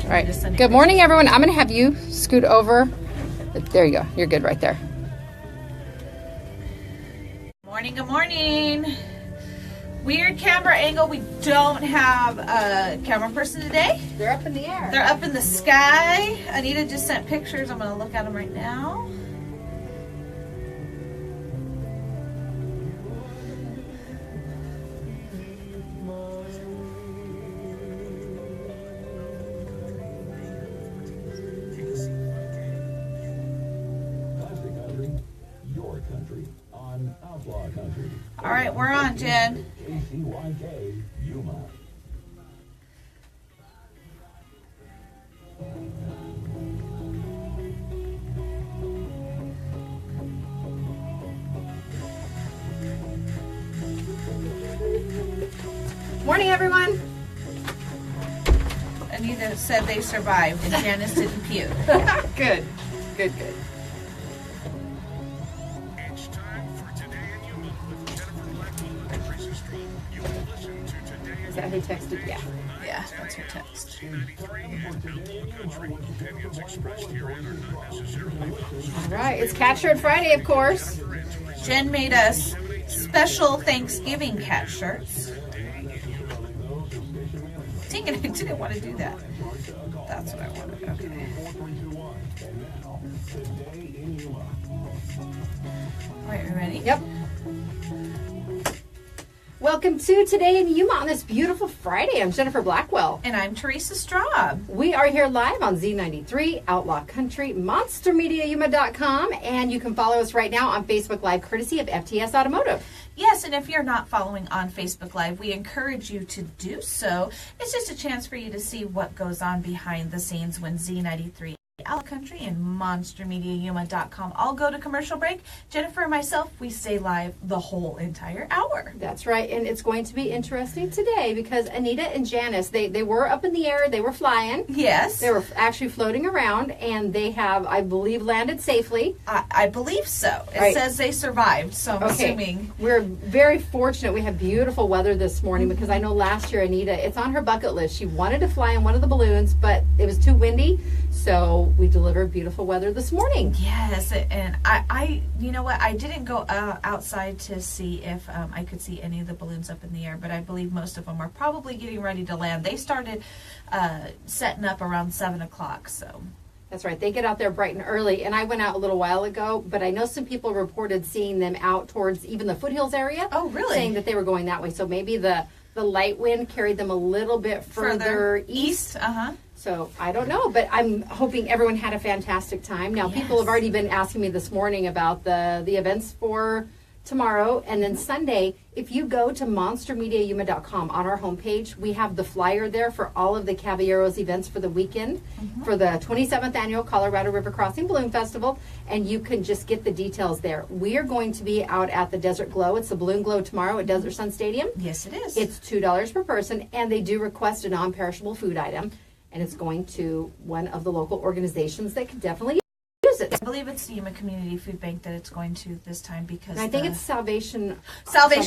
All right. Good morning, everyone. I'm going to have you scoot over. There you go. You're good right there. Good morning. Weird camera angle. We don't have a camera person today. They're up in the air. They're up in the sky. Anita just sent pictures. I'm going to look at them right now. All right, we're on, Jen. Yuma. Morning, everyone. Anita said they survived and Janice didn't puke. Good. Is that who texted? Yeah, that's her text. All right, it's Cat Shirt Friday, of course. Jen made us special Thanksgiving cat shirts. Dang it, I didn't want to do that. That's what I wanted. Okay. All right, you ready? Yep. Welcome to Today in Yuma on this beautiful Friday. I'm Jennifer Blackwell. And I'm Teresa Straub. We are here live on Z93, Outlaw Country, MonsterMediaYuma.com, and you can follow us right now on Facebook Live, courtesy of FTS Automotive. Yes, and if you're not following on Facebook Live, we encourage you to do so. It's just a chance for you to see what goes on behind the scenes when Z93, Outlaw Country, and MonsterMediaYuma.com all go to commercial break. Jennifer and myself, we stay live the whole entire hour. That's right, and it's going to be interesting today because Anita and Janice, they were up in the air, they were flying. Yes. They were actually floating around, and they have, I believe, landed safely. I believe so. It right. says they survived, so I'm assuming. We're very fortunate we have beautiful weather this morning because I know last year, Anita, it's on her bucket list. She wanted to fly in one of the balloons, but it was too windy, so we delivered beautiful weather this morning. Yes, and I you know what, I didn't go outside to see if I could see any of the balloons up in the air, but I believe most of them are probably getting ready to land. They started setting up around 7 o'clock, so. That's right. They get out there bright and early, and I went out a little while ago, but I know some people reported seeing them out towards even the foothills area. Oh, really? Saying that they were going that way, so maybe the light wind carried them a little bit further east. Uh-huh. So I don't know, but I'm hoping everyone had a fantastic time. Now, people have already been asking me this morning about the events for tomorrow and then Sunday. If you go to MonsterMediaYuma.com on our homepage, we have the flyer there for all of the Caballeros events for the weekend for the 27th Annual Colorado River Crossing Balloon Festival, and you can just get the details there. We are going to be out at the Desert Glow. It's the Balloon Glow tomorrow at Desert Sun Stadium. Yes, it is. It's $2 per person, and they do request a non-perishable food item. And it's going to one of the local organizations that could definitely use it. I believe it's the Yuma Community Food Bank that it's going to this time because and I think it's Salvation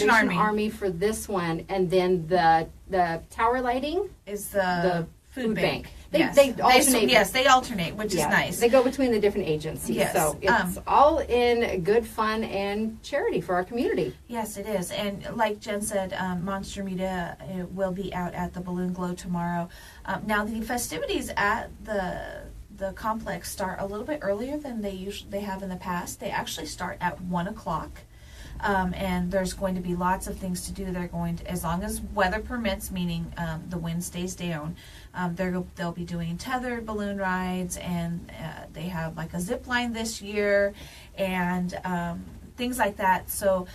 Army for this one, and then the tower lighting is the food bank. They alternate. Yes, they alternate, which is nice. They go between the different agencies. Yes. So it's all in good fun and charity for our community. Yes, it is. And like Jen said, Monster Media will be out at the Balloon Glow tomorrow. Now the festivities at the complex start a little bit earlier than they have in the past. They actually start at 1 o'clock. And there's going to be lots of things to do. They're going to, as long as weather permits, meaning the wind stays down, they'll be doing tethered balloon rides, and they have like a zip line this year, and things like that. So,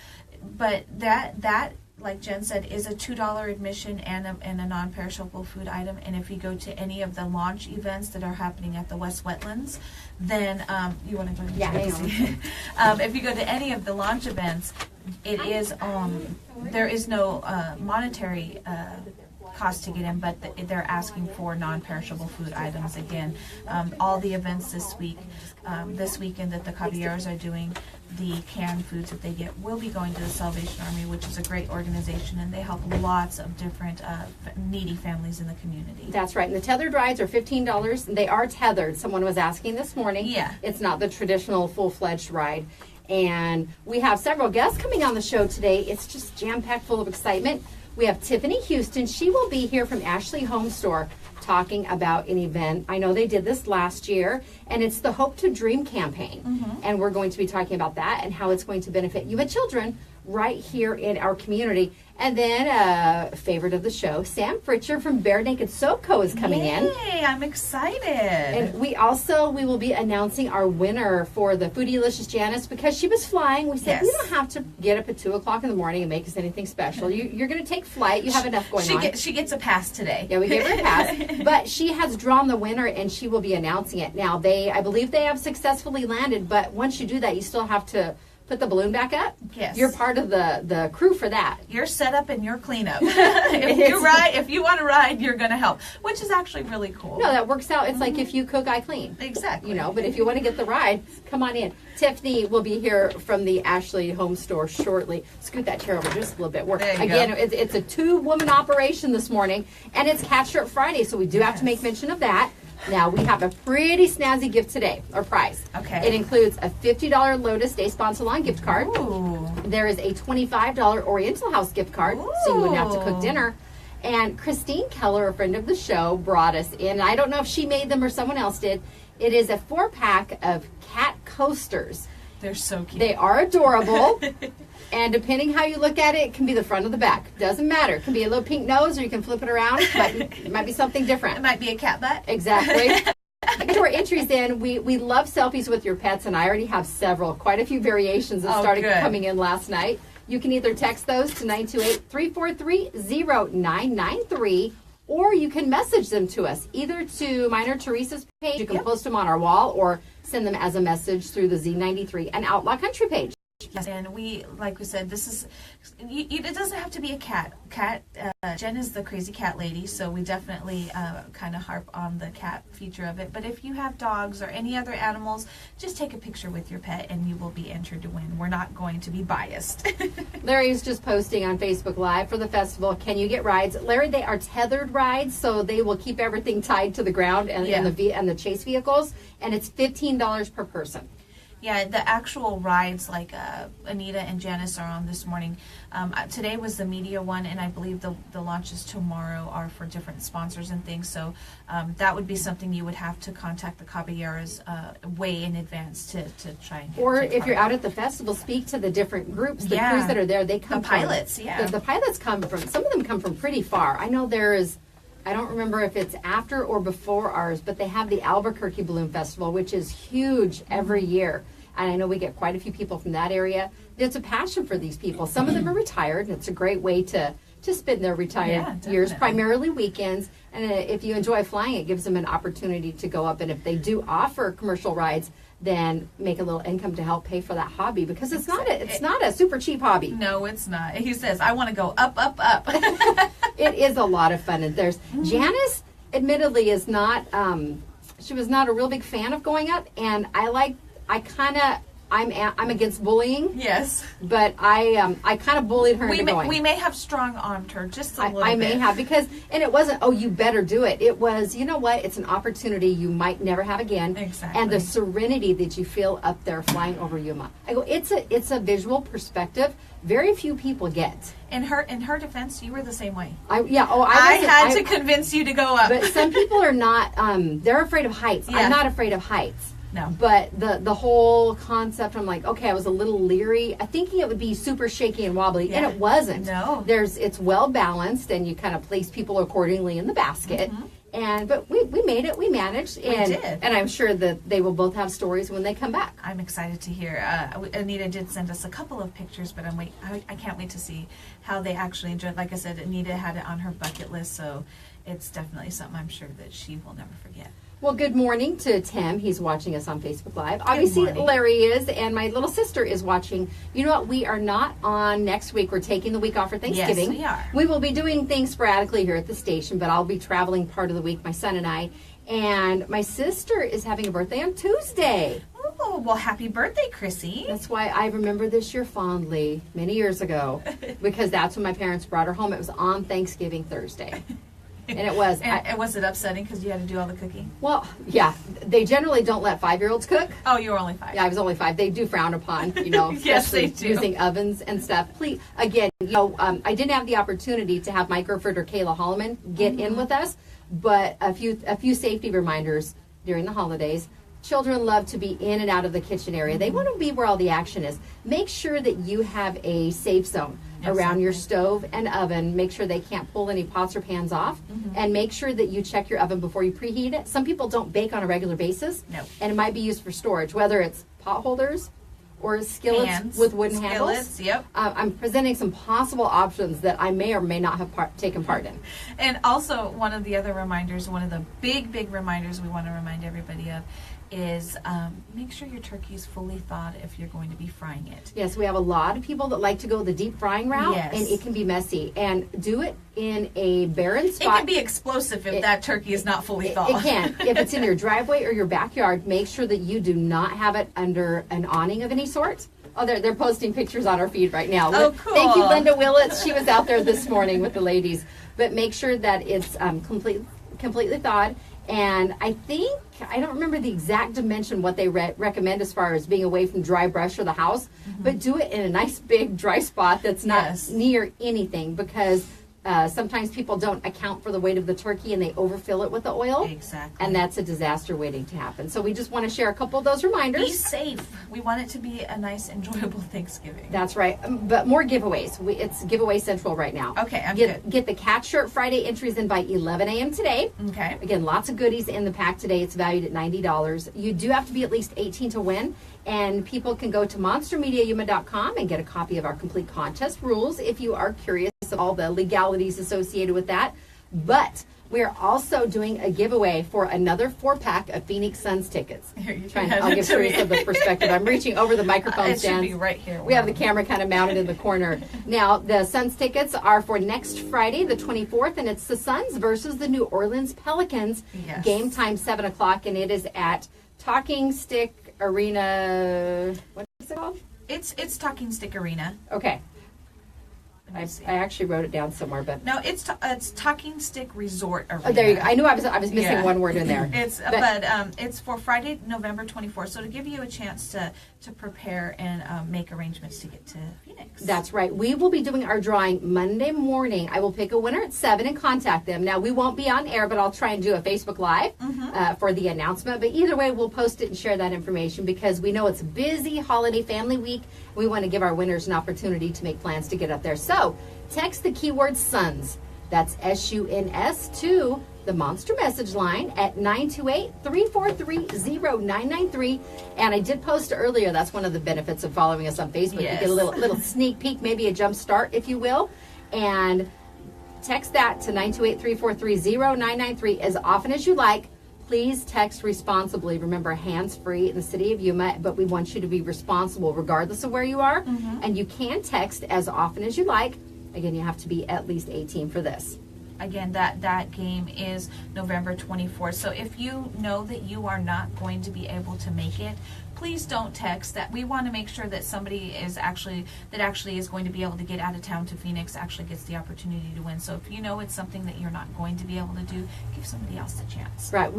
but that like Jen said, is a $2 admission and a non-perishable food item. And if you go to any of the launch events that are happening at the West Wetlands, then you want to go to if you go to any of the launch events, it is there is no monetary cost to get in, but they're asking for non-perishable food items again. All the events this weekend that the Caballeros are doing, the canned foods that they get will be going to the Salvation Army, which is a great organization, and they help lots of different needy families in the community. That's right. And the tethered rides are $15. They are tethered. Someone was asking this morning. Yeah. It's not the traditional full-fledged ride. And we have several guests coming on the show today. It's just jam-packed full of excitement. We have Tiffany Houston. She will be here from Ashley Home Store talking about an event. I know they did this last year, and it's the Hope to Dream campaign. And we're going to be talking about that and how it's going to benefit Yuma children right here in our community. And then a favorite of the show, Sam Fritcher from Bare Naked Soap Co. is coming in. Yay, I'm excited. And we will be announcing our winner for the Foodylicious Janice because she was flying. We said, you don't have to get up at 2 o'clock in the morning and make us anything special. You're going to take flight. You have enough going on. She gets a pass today. Yeah, we gave her a pass. But she has drawn the winner, and she will be announcing it. Now, I believe they have successfully landed, but once you do that, you still have to put the balloon back up. Yes. You're part of the crew for that. Your setup and your cleanup. If you want to ride, you're going to help, which is actually really cool. No, that works out. It's like if you cook, I clean. Exactly. But if you want to get the ride, come on in. Tiffany will be here from the Ashley Home Store shortly. Scoot that chair over just a little bit. It's a 2-woman operation this morning, and it's Cat Shirt Friday, so we do have to make mention of that. Now, we have a pretty snazzy gift today, or prize. Okay. It includes a $50 Lotus Day Spa Salon gift card. Ooh. There is a $25 Oriental House gift card, so you wouldn't have to cook dinner. And Christine Keller, a friend of the show, brought us in. I don't know if she made them or someone else did. It is a 4-pack of cat coasters. They're so cute. They are adorable. And depending how you look at it, it can be the front or the back. Doesn't matter. It can be a little pink nose, or you can flip it around, but it might be something different. It might be a cat butt. Exactly. Get your entries in. We love selfies with your pets, and I already have quite a few variations that started coming in last night. You can either text those to 928-343-0993, or you can message them to us, either to mine or Teresa's page. You can post them on our wall, or send them as a message through the Z93 and Outlaw Country page. Yes, and like we said, it doesn't have to be a cat. Jen is the crazy cat lady, so we definitely kind of harp on the cat feature of it. But if you have dogs or any other animals, just take a picture with your pet and you will be entered to win. We're not going to be biased. Larry's just posting on Facebook Live for the festival. Can you get rides? Larry, they are tethered rides, so they will keep everything tied to the ground and the chase vehicles, and it's $15 per person. Yeah, the actual rides, like Anita and Janice are on this morning. Today was the media one, and I believe the launches tomorrow are for different sponsors and things. So that would be something you would have to contact the Caballeros way in advance to try and get. Or if you're out at the festival, speak to the different groups, the crews that are there. They come the pilots, the pilots come from, some of them come from pretty far. I know I don't remember if it's after or before ours, but they have the Albuquerque Balloon Festival, which is huge every year. And I know we get quite a few people from that area. It's a passion for these people. Some of them are retired, and it's a great way to spend their retired years, primarily weekends. And if you enjoy flying, it gives them an opportunity to go up. And if they do offer commercial rides, then make a little income to help pay for that hobby, because it's not a super cheap hobby. No, it's not. He says, I want to go up, up, up. It is a lot of fun. And there's Janice, admittedly, is not. She was not a real big fan of going up, and I'm against bullying. Yes. But I kind of bullied her into going. We may have strong-armed her just a little bit. I may have, and it wasn't, you better do it. It was, you know what, it's an opportunity you might never have again. Exactly. And the serenity that you feel up there flying over Yuma. I go, it's a visual perspective very few people get. In her defense, you were the same way. I had to convince you to go up. But some people are not, they're afraid of heights. Yeah. I'm not afraid of heights. No. But the whole concept, I'm like, okay, I was a little leery, thinking it would be super shaky and wobbly, and it wasn't. No. It's well balanced, and you kind of place people accordingly in the basket. Mm-hmm. But we made it, we managed, and I'm sure that they will both have stories when they come back. I'm excited to hear. Anita did send us a couple of pictures, but I can't wait to see how they actually enjoyed. Like I said, Anita had it on her bucket list, so it's definitely something I'm sure that she will never forget. Well, good morning to Tim. He's watching us on Facebook Live. Obviously, Larry is, and my little sister is watching. You know what? We are not on next week. We're taking the week off for Thanksgiving. Yes, we are. We will be doing things sporadically here at the station, but I'll be traveling part of the week, my son and I. And my sister is having a birthday on Tuesday. Oh, well, happy birthday, Chrissy. That's why I remember this year fondly, many years ago, because that's when my parents brought her home. It was on Thanksgiving Thursday. And it was. And was it upsetting because you had to do all the cooking? Well, yeah. They generally don't let 5-year-olds cook. Oh, you were only 5. Yeah, I was only 5. They do frown upon, Yes, they especially do. using ovens and stuff. Please, again, I didn't have the opportunity to have Mike Erford or Kayla Holloman get in with us, but a few safety reminders during the holidays. Children love to be in and out of the kitchen area. They want to be where all the action is. Make sure that you have a safe zone around your stove and oven. Make sure they can't pull any pots or pans off. And make sure that you check your oven before you preheat it. Some people don't bake on a regular basis. No. And it might be used for storage, whether it's pot holders or skillets with wooden handles. Yep. I'm presenting some possible options that I may or may not have taken part in. And also, one of the other reminders, one of the big reminders we want to remind everybody of is make sure your turkey is fully thawed if you're going to be frying it. Yes, we have a lot of people that like to go the deep frying route, Yes. and it can be messy. And do it in a barren It spot. can be explosive if that turkey is not fully thawed. It can. If it's in your driveway or your backyard, make sure that you do not have it under an awning of any sort. Oh, they're posting pictures on our feed right now. Oh, cool. Thank you, Linda Willits. She was out there this morning with the ladies. But make sure that it's completely thawed. And I don't remember the exact dimension what they recommend as far as being away from dry brush or the house, but do it in a nice big dry spot that's not near anything, because sometimes people don't account for the weight of the turkey and they overfill it with the oil. Exactly. And that's a disaster waiting to happen. So we just want to share a couple of those reminders. Be safe. We want it to be a nice, enjoyable Thanksgiving. That's right. But more giveaways. It's giveaway central right now. Okay, I'm Get good. the Cat Shirt Friday entries in by 11 a.m. today. Okay. Again, lots of goodies in the pack today. It's valued at $90. You do have to be at least 18 to win. And people can go to monstermediayuma.com and get a copy of our complete contest rules if you are curious of all the legalities associated with that. But we're also doing a giveaway for another 4-pack of Phoenix Suns tickets. Here, you Trying can I'll hand give it to me. Teresa the perspective. I'm reaching over the microphone It stand. should be right here. We have the camera kind of mounted in the corner. Now, the Suns tickets are for next Friday, the 24th, and it's the Suns versus the New Orleans Pelicans. Yes. Game time, 7 o'clock, and it is at Talking Stick Arena. What is it called? It's Talking Stick Arena. Okay. Let me I see. actually wrote it down somewhere, but No, it's Talking Stick Resort Arena. oh, there you go. I knew I was missing Yeah. one word in there. But it's for Friday, November 24th. So to give you a chance to prepare and make arrangements to get to Phoenix. That's right. We will be doing our drawing Monday morning. I will pick a winner at 7 and contact them. Now, we won't be on air, but I'll try and do a Facebook Live for the announcement. But either way, we'll post it and share that information because we know it's a busy holiday family week. We want to give our winners an opportunity to make plans to get up there. So text the keyword SUNS. That's SUNS to the Monster message line at 928-343-0993. And I did post earlier, that's one of the benefits of following us on Facebook. Yes. You get a little sneak peek, maybe a jump start, if you will. And text that to 928-343-0993 as often as you like. Please text responsibly. Remember, hands-free in the city of Yuma, but we want you to be responsible regardless of where you are. And you can text as often as you like. Again, you have to be at least 18 for this. Again, that game is November 24th. So if you know that you are not going to be able to make it, please don't text that. We want to make sure that somebody is actually is going to be able to get out of town to Phoenix actually gets the opportunity to win. So if you know it's something that you're not going to be able to do, give somebody else a chance. Right.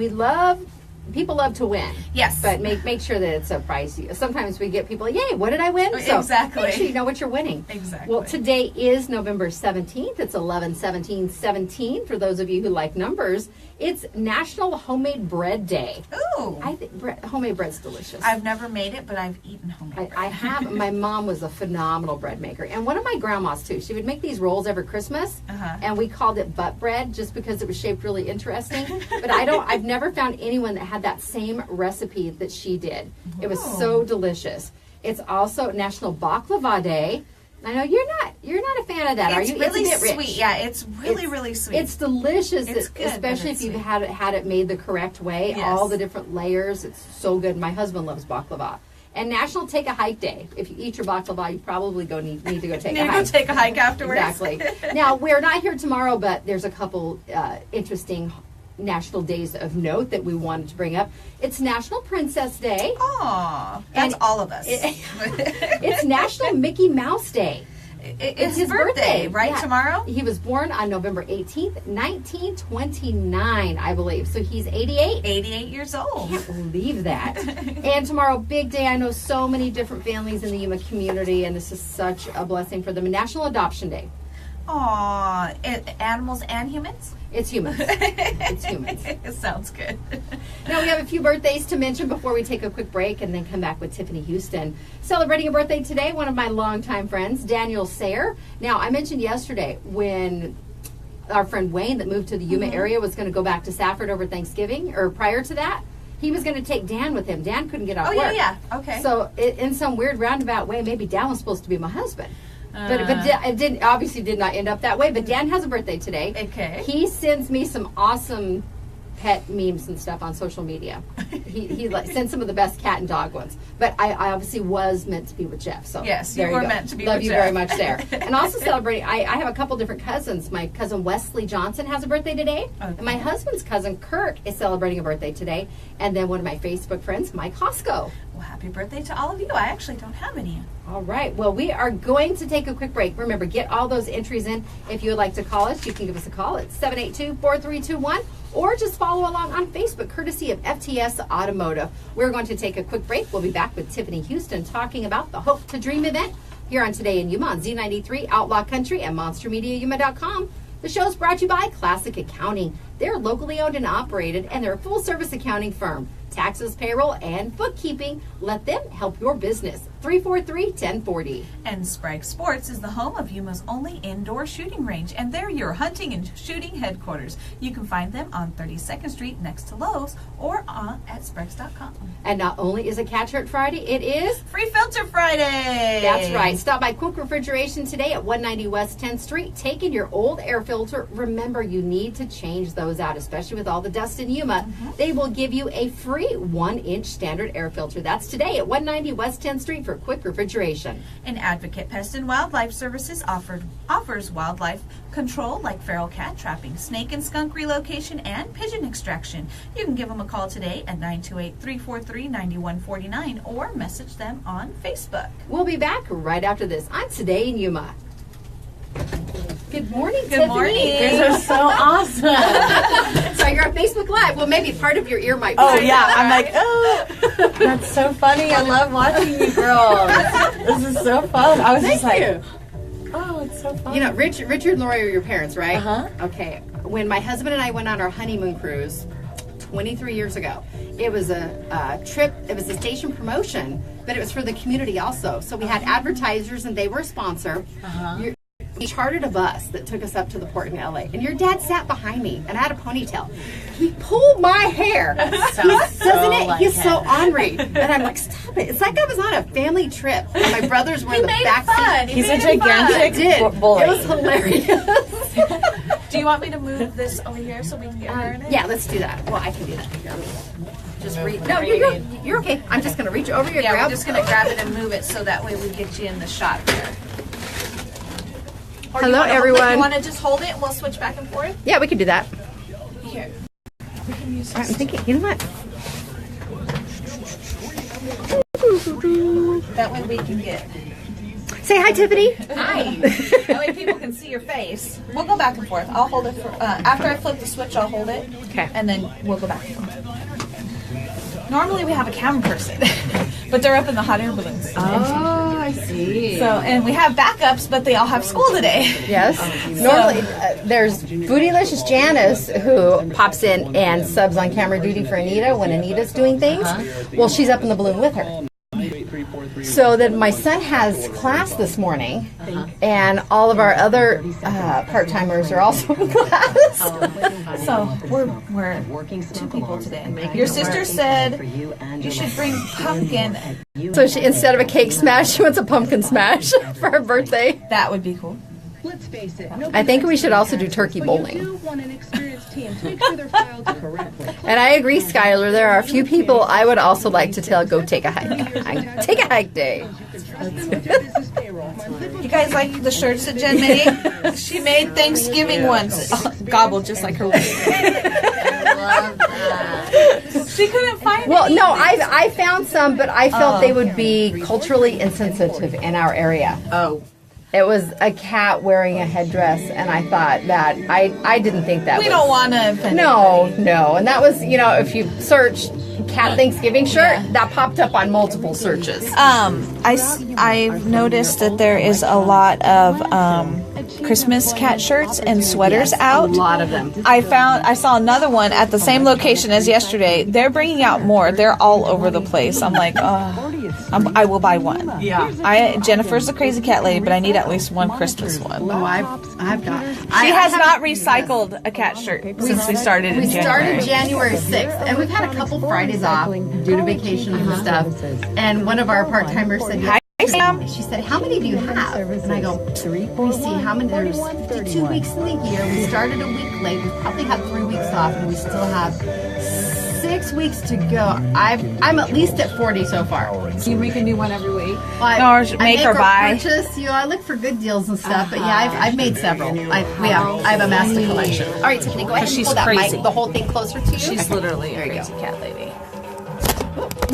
People love to win. Yes. But make sure that it's a prize. Sometimes we get people, yay, what did I win? So Exactly. make sure you know what you're winning. Exactly. Well, today is November 17th. It's 11/17/17 for those of you who like numbers. It's National Homemade Bread Day. Ooh. I think homemade bread's delicious. I've never made it, but I've eaten homemade bread. I have. My mom was a phenomenal bread maker, and one of my grandmas too. She would make these rolls every Christmas, and we called it butt bread just because it was shaped really interesting. But I've never found anyone that had that same recipe that she did. It was so delicious. It's also National Baklava Day. I know you're not a fan of that, are It's you? really it's a bit rich. sweet. Yeah, it's really sweet. It's delicious, It's good, especially but if you've sweet. had it made the correct way. Yes. All the different layers. It's so good. My husband loves baklava. And National Take a Hike Day. If you eat your baklava, you probably need to go take a hike. Take a hike afterwards. Exactly. Now, we're not here tomorrow, but there's a couple interesting national days of note that we wanted to bring up. It's National Princess Day. Aw, that's And all of us. It's National Mickey Mouse Day. It's his birthday, right? Yeah. Tomorrow? He was born on November 18th, 1929, I believe. So he's 88. 88 years old. Can't believe that. And tomorrow, big day. I know so many different families in the Yuma community, and this is such a blessing for them. National Adoption Day. Aw, animals and humans? It's humans. It's humans. It sounds good. Now, we have a few birthdays to mention before we take a quick break and then come back with Tiffany Houston. Celebrating a birthday today, one of my longtime friends, Daniel Sayer. Now, I mentioned yesterday when our friend Wayne that moved to the Yuma area was going to go back to Safford over Thanksgiving, or prior to that, he was going to take Dan with him. Dan couldn't get off work. Yeah. Okay. So, in some weird roundabout way, maybe Dan was supposed to be my husband. But it didn't, obviously did not end up that way. But Dan has a birthday today. Okay. He sends me some awesome pet memes and stuff on social media. he sends some of the best cat and dog ones. But I obviously was meant to be with Jeff. So yes, there you were go. meant to be Love with you Jeff. very much there. And also celebrating, I have a couple different cousins. My cousin Wesley Johnson has a birthday today. Okay. And my husband's cousin Kirk is celebrating a birthday today. And then one of my Facebook friends, Mike Hosco. Well, happy birthday to all of you. I actually don't have any. All right. Well, we are going to take a quick break. Remember, get all those entries in. If you would like to call us, you can give us a call at 782-4321 or just follow along on Facebook, courtesy of FTS Automotive. We're going to take a quick break. We'll be back with Tiffany Houston talking about the Hope to Dream event here on Today in Yuma on Z93 Outlaw Country and MonsterMediaYuma.com. The show is brought to you by Classic Accounting. They're locally owned and operated, and they're a full-service accounting firm. Taxes, payroll, and bookkeeping. Let them help your business. 343-1040. And Sprague Sports is the home of Yuma's only indoor shooting range, and they're your hunting and shooting headquarters. You can find them on 32nd Street next to Lowe's or at Spragues.com. And not only is it Catch Hurt Friday, it is Free Filter Friday! That's right. Stop by Quick Refrigeration today at 190 West 10th Street. Take in your old air filter. Remember, you need to change those out, especially with all the dust in Yuma. They will give you a free 1-inch standard air filter. That's today at 190 West 10th Street for Quick Refrigeration. And Advocate Pest and Wildlife Services offers wildlife control like feral cat trapping, snake and skunk relocation, and pigeon extraction. You can give them a call today at 928-343-9149 or message them on Facebook. We'll be back right after this on Today in Yuma. Good morning, Good Tiffany. morning. You guys are so awesome. Sorry, you're on Facebook Live. Well, maybe part of your ear might be. Oh yeah, I'm like, oh, that's so funny. I love watching you girls. This is so fun. I was just like, oh, it's so fun. You know, Richard and Lori are your parents, right? Uh-huh. Okay. When my husband and I went on our honeymoon cruise 23 years ago, it was a trip, it was a station promotion, but it was for the community also. So we had advertisers and they were a sponsor. We chartered a bus that took us up to the port in LA, and your dad sat behind me, and I had a ponytail. He pulled my hair. Doesn't it? He's so ornery. And I'm like, stop it. It's like I was on a family trip, and my brothers were in the back seat. He's a gigantic bully. It was hilarious. Do you want me to move this over here so we can get her in it? Yeah, let's do that. Well, I can do that. Here. Just reach. No, you're okay. I'm just going to reach over your Yeah, grab. we're just going to grab it and move it so that way we get you in the shot there. Or Hello, everyone. You want to just hold it and we'll switch back and forth? Yeah, we can do that. Here. I'm thinking, you know what? That way we can get... Say hi, Tiffany. Hi. That way people can see your face. We'll go back and forth. I'll hold it for... after I flip the switch, I'll hold it. Okay. And then we'll go back and forth. Normally we have a camera person, but they're up in the hot air balloons. Oh, I see. So, and we have backups, but they all have school today. Yes. Normally, there's Bootylicious Janice who pops in and subs on camera duty for Anita when Anita's doing things. Well, she's up in the balloon with her. So then my son has class this morning, and all of our other part-timers are also in class. So we're 2 people today. Your sister said you should bring pumpkin. So she, instead of a cake smash, she wants a pumpkin smash for her birthday. That would be cool. Let's face it. I think we should also do turkey bowling. You do want an experienced team to make sure they're filed correctly. And I agree, Skylar. There are a few people I would also like to tell go take a hike. Take a hike day. You guys like the shirts that Jen made? She made Thanksgiving ones. Gobbled just like her. I love that. She couldn't find Well, any. no, I found some, but I felt they would be culturally insensitive in our area. Oh. It was a cat wearing a headdress, and I thought that I didn't think that We was... don't want to offend No, anybody. no. And that was, if you search cat Thanksgiving shirt, that popped up on multiple searches. I've noticed that there is a lot of Christmas cat shirts and sweaters out. A lot of them. I saw another one at the same location as yesterday. They're bringing out more. They're all over the place. I'm like, I will buy one. Yeah. Jennifer's a crazy cat lady, but I need at least one Christmas one. Oh, I've got... She has not recycled a cat shirt since we started in We January. started January 6th, and we've had a couple Fridays off due to vacations and stuff. And one of our part-timers said, Hi, Sam. she said, how many do you have? And I go, let me see how many. There's 52 weeks in the year. We started a week late. We probably had 3 weeks off, and we still have 6 weeks to go. I'm at least at 40 so far. See, we can do one every week. Well, Or make or buy. Purchase, I look for good deals and stuff. But yeah, I've made several. I've amassed a collection. All right, Tiffany, go ahead and She's pull that crazy. mic, the whole thing closer to you. She's literally a There you crazy go. cat lady.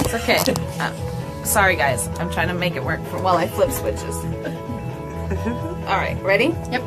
It's okay. Sorry, guys. I'm trying to make it work while I flip switches. All right, ready? Yep.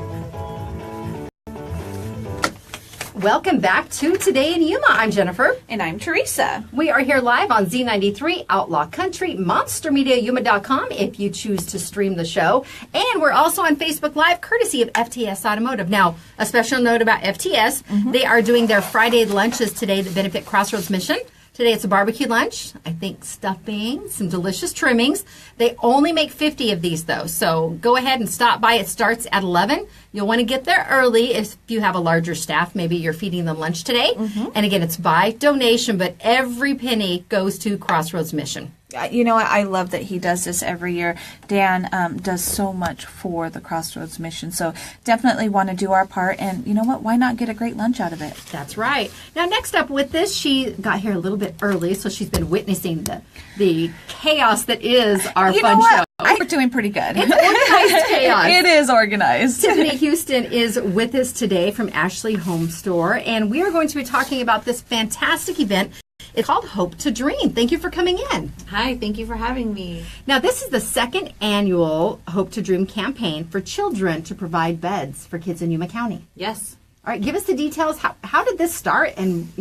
Welcome back to Today in Yuma. I'm Jennifer. And I'm Teresa. We are here live on Z93, Outlaw Country, MonsterMediaYuma.com if you choose to stream the show. And we're also on Facebook Live, courtesy of FTS Automotive. Now, a special note about FTS, they are doing their Friday lunches today that benefit Crossroads Mission. Today it's a barbecue lunch, I think stuffing, some delicious trimmings. They only make 50 of these though, so go ahead and stop by. It starts at 11. You'll want to get there early if you have a larger staff. Maybe you're feeding them lunch today. And again, it's by donation, but every penny goes to Crossroads Mission. You know what? I love that he does this every year. Dan does so much for the Crossroads Mission, so definitely want to do our part. And you know what? Why not get a great lunch out of it? That's right. Now, next up with this, she got here a little bit early, so she's been witnessing the chaos that is our You know fun what? show. We're doing pretty good. Organized chaos. It is organized. Tiffany Houston is with us today from Ashley Home Store, and we are going to be talking about this fantastic event. It's called Hope to Dream. Thank you for coming in. Hi, thank you for having me. Now, this is the second annual Hope to Dream campaign for children to provide beds for kids in Yuma County. Yes. All right, give us the details. How did this start, and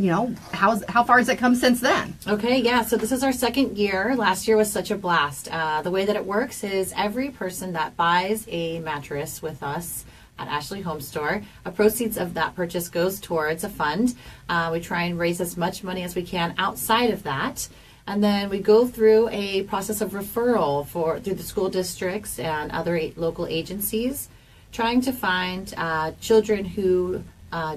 how far has it come since then? Okay, yeah, so this is our second year. Last year was such a blast. The way that it works is every person that buys a mattress with us at Ashley Home Store, a proceeds of that purchase goes towards a fund. We try and raise as much money as we can outside of that. And then we go through a process of referral through the school districts and other local agencies, trying to find children who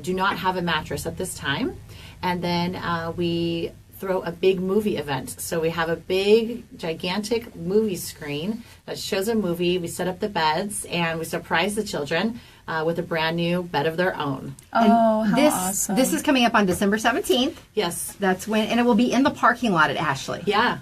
do not have a mattress at this time. And then we throw a big movie event. So we have a big, gigantic movie screen that shows a movie. We set up the beds and we surprise the children with a brand new bed of their own. Oh, how this, awesome. This is coming up on December 17th. Yes. That's when, and it will be in the parking lot at Ashley. Yeah.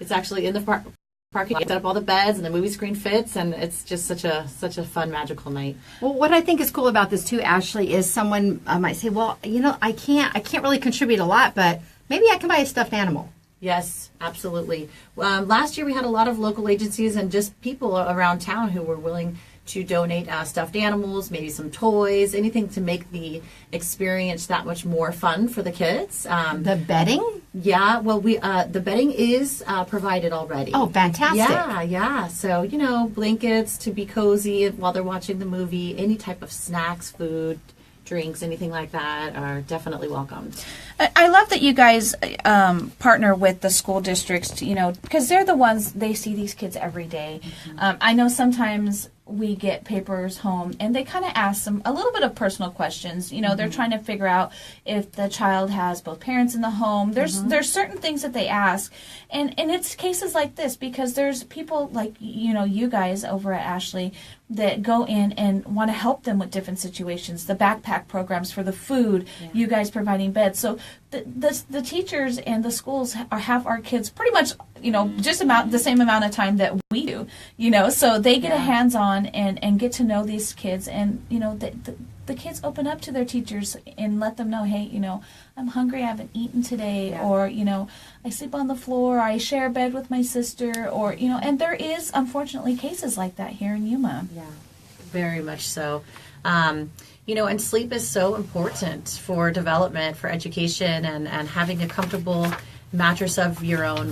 It's actually in the parking lot. Set up all the beds and the movie screen fits, and it's just such a fun, magical night. Well, what I think is cool about this too, Ashley, is someone might say, well, I can't really contribute a lot, but maybe I can buy a stuffed animal. Yes, absolutely. Last year we had a lot of local agencies and just people around town who were willing to donate stuffed animals, maybe some toys, anything to make the experience that much more fun for the kids. The bedding? Yeah, well, the bedding is provided already. Oh, fantastic. Yeah. So, blankets to be cozy while they're watching the movie, any type of snacks, food, drinks, anything like that are definitely welcomed. I love that you guys partner with the school districts, because they're the ones, they see these kids every day. I know sometimes we get papers home and they kind of ask them a little bit of personal questions. They're trying to figure out if the child has both parents in the home. There's certain things that they ask. And it's cases like this because there's people like, you guys over at Ashley that go in and want to help them with different situations. The backpack programs for the food, you guys providing beds. So the teachers and the schools have our kids pretty much, just the same amount of time that we do, so they get a hands-on and get to know these kids. And, the kids open up to their teachers and let them know, hey, I'm hungry, I haven't eaten today, or, I sleep on the floor, I share a bed with my sister, or, and there is, unfortunately, cases like that here in Yuma. Yeah, very much so. And sleep is so important for development, for education, and having a comfortable mattress of your own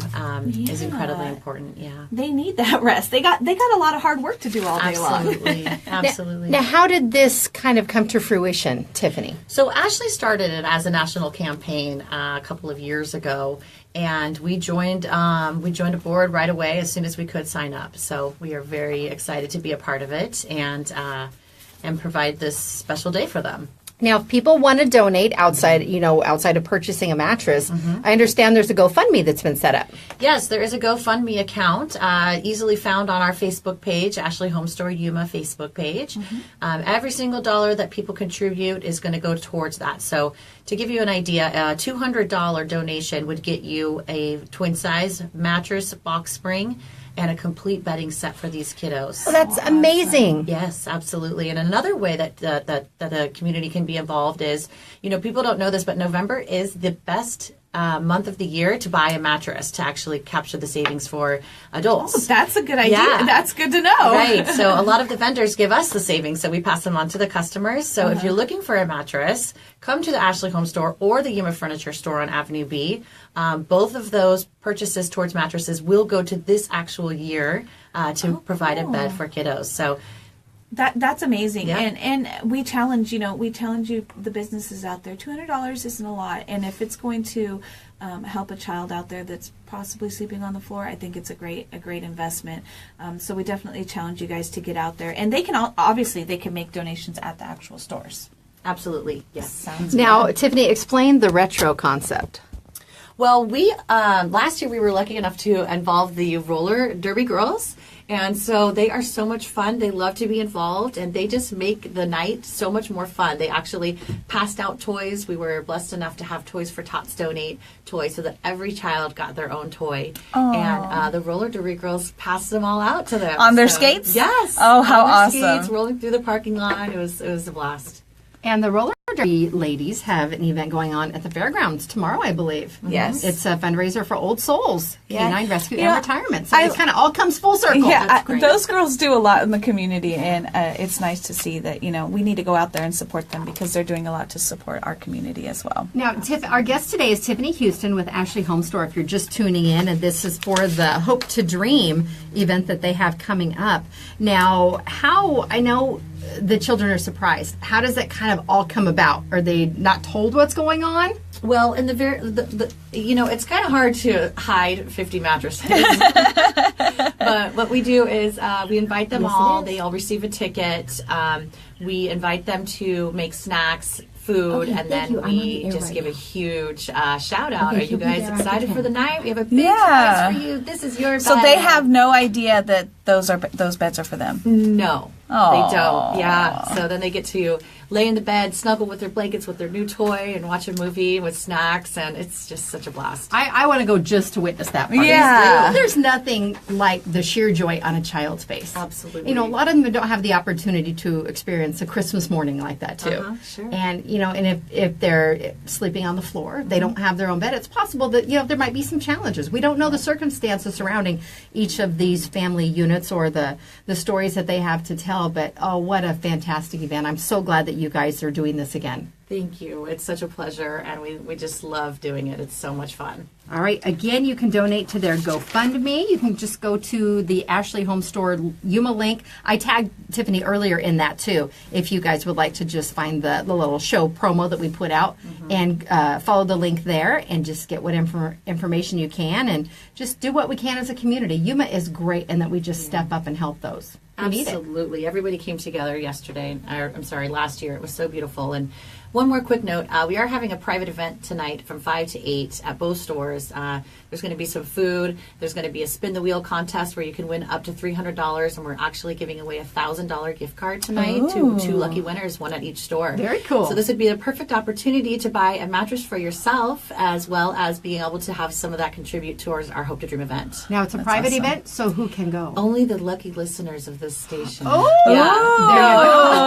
is incredibly important. Yeah, they need that rest. They got a lot of hard work to do all day absolutely, long. Absolutely. Now, how did this kind of come to fruition, Tiffany? So Ashley started it as a national campaign a couple of years ago, and we joined a board right away as soon as we could sign up. So we are very excited to be a part of it and provide this special day for them. Now, if people want to donate outside of purchasing a mattress, I understand there's a GoFundMe that's been set up. Yes, there is a GoFundMe account, easily found on our Facebook page, Ashley Home Store Yuma Facebook page. Every single dollar that people contribute is going to go towards that. So to give you an idea, a $200 donation would get you a twin-size mattress, box spring, and a complete bedding set for these kiddos. Well, that's amazing. Yes, absolutely. And another way that the community can be involved is, people don't know this, but November is the best month of the year to buy a mattress to actually capture the savings for adults. Oh, that's a good idea. Yeah. That's good to know. Right. So a lot of the vendors give us the savings, so we pass them on to the customers. So if you're looking for a mattress, come to the Ashley Home Store or the Yuma Furniture Store on Avenue B. Both of those purchases towards mattresses will go to this actual year to provide a bed for kiddos. So that's amazing. Yeah. And we challenge you, the businesses out there. $200 isn't a lot, and if it's going to help a child out there that's possibly sleeping on the floor, I think it's a great investment. So we definitely challenge you guys to get out there, and they can obviously make donations at the actual stores. absolutely, yes. Sounds Now, good. Tiffany, explain the retro concept. Well, we last year we were lucky enough to involve the roller derby girls, and so they are so much fun. They love to be involved, and they just make the night so much more fun. They actually passed out toys. We were blessed enough to have Toys for Tots donate toys so that every child got their own toy. And the roller derby girls passed them all out to them. On their skates? Yes. Oh, how on their awesome. Skates, rolling through the parking lot. It was a blast. And the roller derby ladies have an event going on at the fairgrounds tomorrow, I believe. Yes. It's a fundraiser for Old Souls, Yeah. Canine Rescue You know, and Retirement. So I- it kind of all comes full circle. Yeah, great. those girls do a lot in the community, and it's nice to see that, we need to go out there and support them because they're doing a lot to support our community as well. Now, our guest today is Tiffany Houston with Ashley Home Store. If you're just tuning in, and this is for the Hope to Dream event that they have coming up. Now, I know the children are surprised. How does that kind of all come about? Are they not told what's going on? Well, in it's kind of hard to hide 50 mattresses. But what we do is we invite them all. They all receive a ticket. We invite them to make snacks, food, and then we just give a huge shout out. Are you guys excited for the night? We have a big surprise for you. This is your bed. So they have no idea that those beds are for them. No, Aw. they don't. Yeah. So then they get to lay in the bed, snuggle with their blankets with their new toy, and watch a movie with snacks, and it's just such a blast. I want to go just to witness that part. Yeah. There's nothing like the sheer joy on a child's face. Absolutely. A lot of them don't have the opportunity to experience a Christmas morning like that, too. Sure. And, and if they're sleeping on the floor, they don't have their own bed, it's possible that, there might be some challenges. We don't know the circumstances surrounding each of these family units or the stories that they have to tell, but, oh, what a fantastic event. I'm so glad that you guys are doing this again. Thank you. It's such a pleasure, and we just love doing it. It's so much fun. All right. Again, you can donate to their GoFundMe. You can just go to the Ashley Home Store Yuma link. I tagged Tiffany earlier in that too. If you guys would like to just find the little show promo that we put out and follow the link there and just get what information you can and just do what we can as a community. Yuma is great in that we just step up and help those who need it. Absolutely. Everybody came together last year. It was so beautiful. And one more quick note, we are having a private event tonight from 5 to 8 at both stores. There's going to be some food. There's going to be a spin the wheel contest where you can win up to $300, and we're actually giving away a $1,000 gift card tonight to 2 lucky winners, one at each store. Very cool. So this would be the perfect opportunity to buy a mattress for yourself, as well as being able to have some of that contribute towards our Hope to Dream event. Now, it's a private event, so who can go? Only the lucky listeners of this station. Oh, Yeah.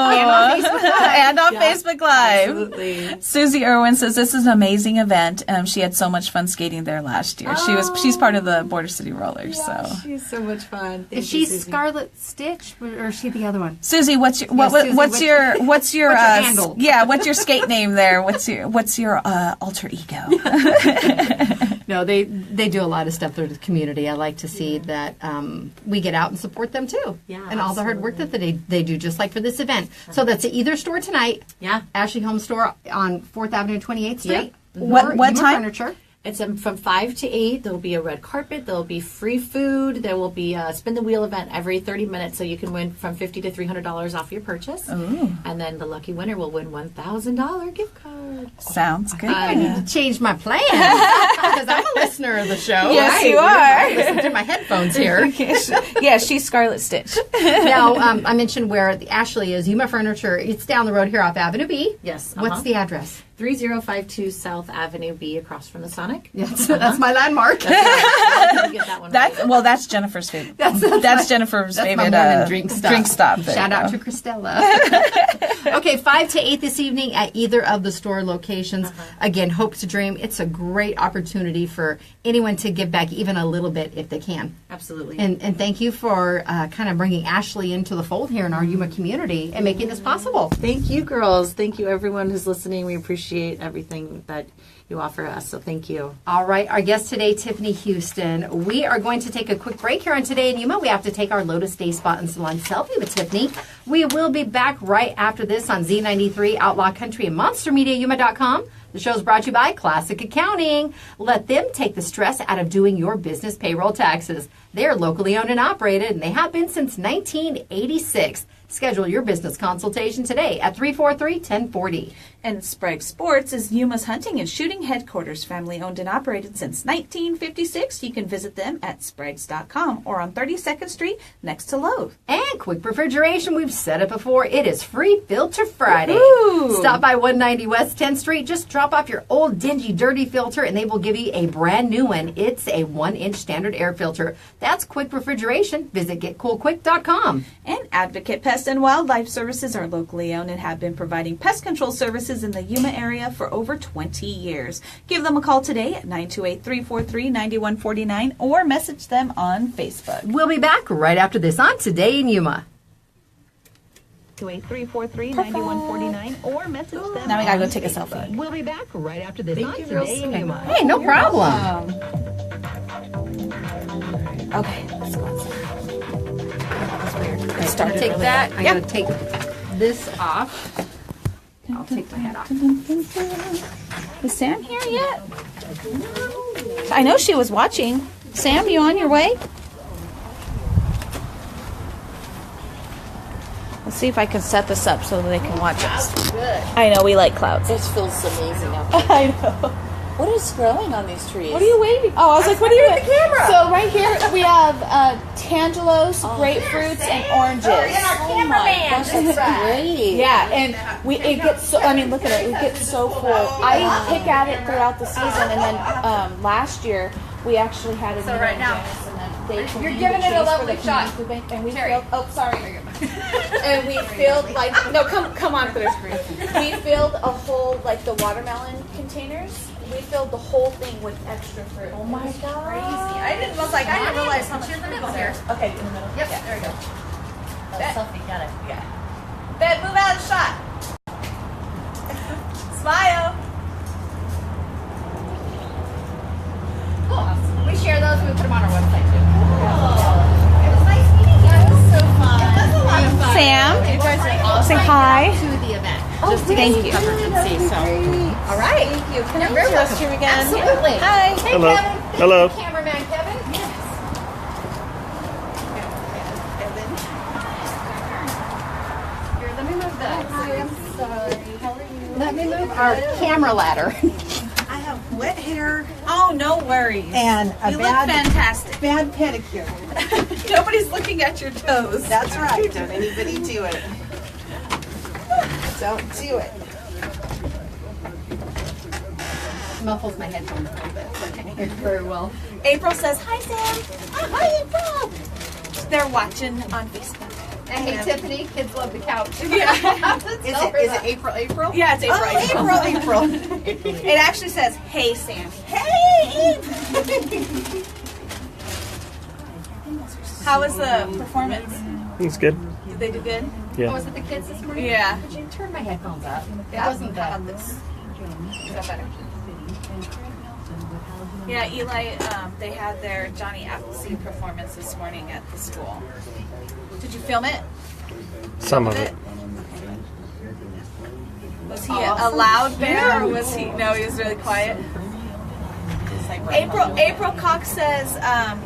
there you go. And on Facebook Live. And on Facebook Live. Absolutely. Susie Irwin says this is an amazing event. She had so much fun skating there last year. She's part of the Border City Rollers. So She's so much fun. Is she Scarlet Stitch or is she the other one? Susie, what's your Susie, your what's your handle? what's your skate name there? What's your alter ego? No, they do a lot of stuff for the community. I like to see that we get out and support them too. Yeah, and all the hard work that they do, just like for this event. So that's at either store tonight. Yeah. Ashley Home Store on 4th Avenue, 28th Street. Yep. What Yuma time? Furniture. It's from 5 to 8. There will be a red carpet. There will be free food. There will be a spin the wheel event every 30 minutes, so you can win from $50 to $300 off your purchase. Ooh. And then the lucky winner will win $1,000 gift card. Sounds good. I need to change my plan because I'm a listener of the show. Yes, Right? you are. I listen to my headphones here. Yeah, she's Scarlet Stitch. Now, I mentioned where the Ashley is. Yuma Furniture. It's down the road here off Avenue B. Yes. What's the address? 3052 South Avenue B, across from the Sonic. Yes, that's my landmark. Get that one right. That's Jennifer's favorite. That's Jennifer's That's favorite my morning drink stop. Drink stop. There Shout you out go. to Christella. Okay, 5 to 8 this evening at either of the store locations. Again, Hope to Dream. It's a great opportunity for anyone to give back even a little bit if they can. Absolutely. And thank you for kind of bringing Ashley into the fold here in our Yuma community and making this possible. Thank you, girls. Thank you, everyone who's listening. We appreciate everything that you offer us, so thank you. All right, our guest today, Tiffany Houston. We are going to take a quick break here on Today in Yuma. We have to take our Lotus Day Spot and Salon selfie with Tiffany. We will be back right after this on Z93 Outlaw Country and MonsterMediaYuma.com. The show's brought to you by Classic Accounting. Let them take the stress out of doing your business payroll taxes. They are locally owned and operated, and they have been since 1986. Schedule your business consultation today at 343-1040. And Sprague Sports is Yuma's hunting and shooting headquarters, family owned and operated since 1956. You can visit them at spragues.com or on 32nd Street next to Lowe's. And Quick Refrigeration, we've said it before, it is Free Filter Friday. Woo-hoo! Stop by 190 West 10th Street, just drop off your old dingy dirty filter and they will give you a brand new one. It's a 1-inch standard air filter. That's Quick Refrigeration. Visit getcoolquick.com. And Advocate Pest and Wildlife Services are locally owned and have been providing pest control services in the Yuma area for over 20 years. Give them a call today at 928-343-9149 or message them on Facebook. We'll be back right after this on Today in Yuma. 28343-9149 or message them. Now we gotta go on take a Facebook. selfie. We'll be back right after this Thank on you, girls. Today in Yuma. Hey, no problem. Okay, let's go outside. I start to take that. I'm going to take this off. I'll take my hat off. Is Sam here yet? I know she was watching. Sam, you on your way? Let's see if I can set this up so that they can watch us. Good. I know we like clouds. This feels amazing out there. I know. What is growing on these trees? What are you waving? Oh, I was like, what are you at the camera? So right here we have tangelos, grapefruits, and oranges. Oh my gosh, that's great. Yeah, and it gets so. I mean, look at it. It gets so full. I pick at it throughout the season, and then last year we actually had a so right now. You're giving it a lovely shot. And we filled. Oh, sorry. And we filled like no, come on for the screen. We filled a whole like the watermelon containers. We filled the whole thing with extra fruit. Oh my god! Crazy! I didn't realize how much in the middle here. Okay, in the middle. Yep. Yeah. There we go. Selfie, got it. Yeah. Ben, move out of the shot. Smile. Cool. We share those and we put them on our website too. It was nice meeting you. It was so fun. It was a lot of fun. Sam, You guys are all say hi. to the event. Just to thank get you. covered and see. So, all right. Thank you. You're very welcome. you again. Absolutely. Hi. Hey, Hello. Kevin. Hello. Cameraman Kevin. Yes. Here, let me move that. I'm sorry. How are you? Let me move our camera ladder. I have wet hair Oh, no worries. and a You look bad fantastic. pedicure. Nobody's looking at your toes. That's right. Don't anybody do it. Don't do it. Muffles my headphones a little bit. So I can't hear very well. April says, hi, Sam. Hi, April. They're watching on Facebook. And hey, Tiffany, kids love the couch. Yeah. Is it April? Yeah, it's April. Oh, April. It actually says, hey, Sam. Hey! How was the performance? It's good. Did they do good? Oh, Yeah. was it the kids this morning? Yeah. Did you turn my headphones up? It Yeah. wasn't How that. about this? Is that better? Yeah, Eli, they had their Johnny Appleseed performance this morning at the school. Did you film it? Some of it. Was he a loud bear or was he? No, he was really quiet. April Cox says,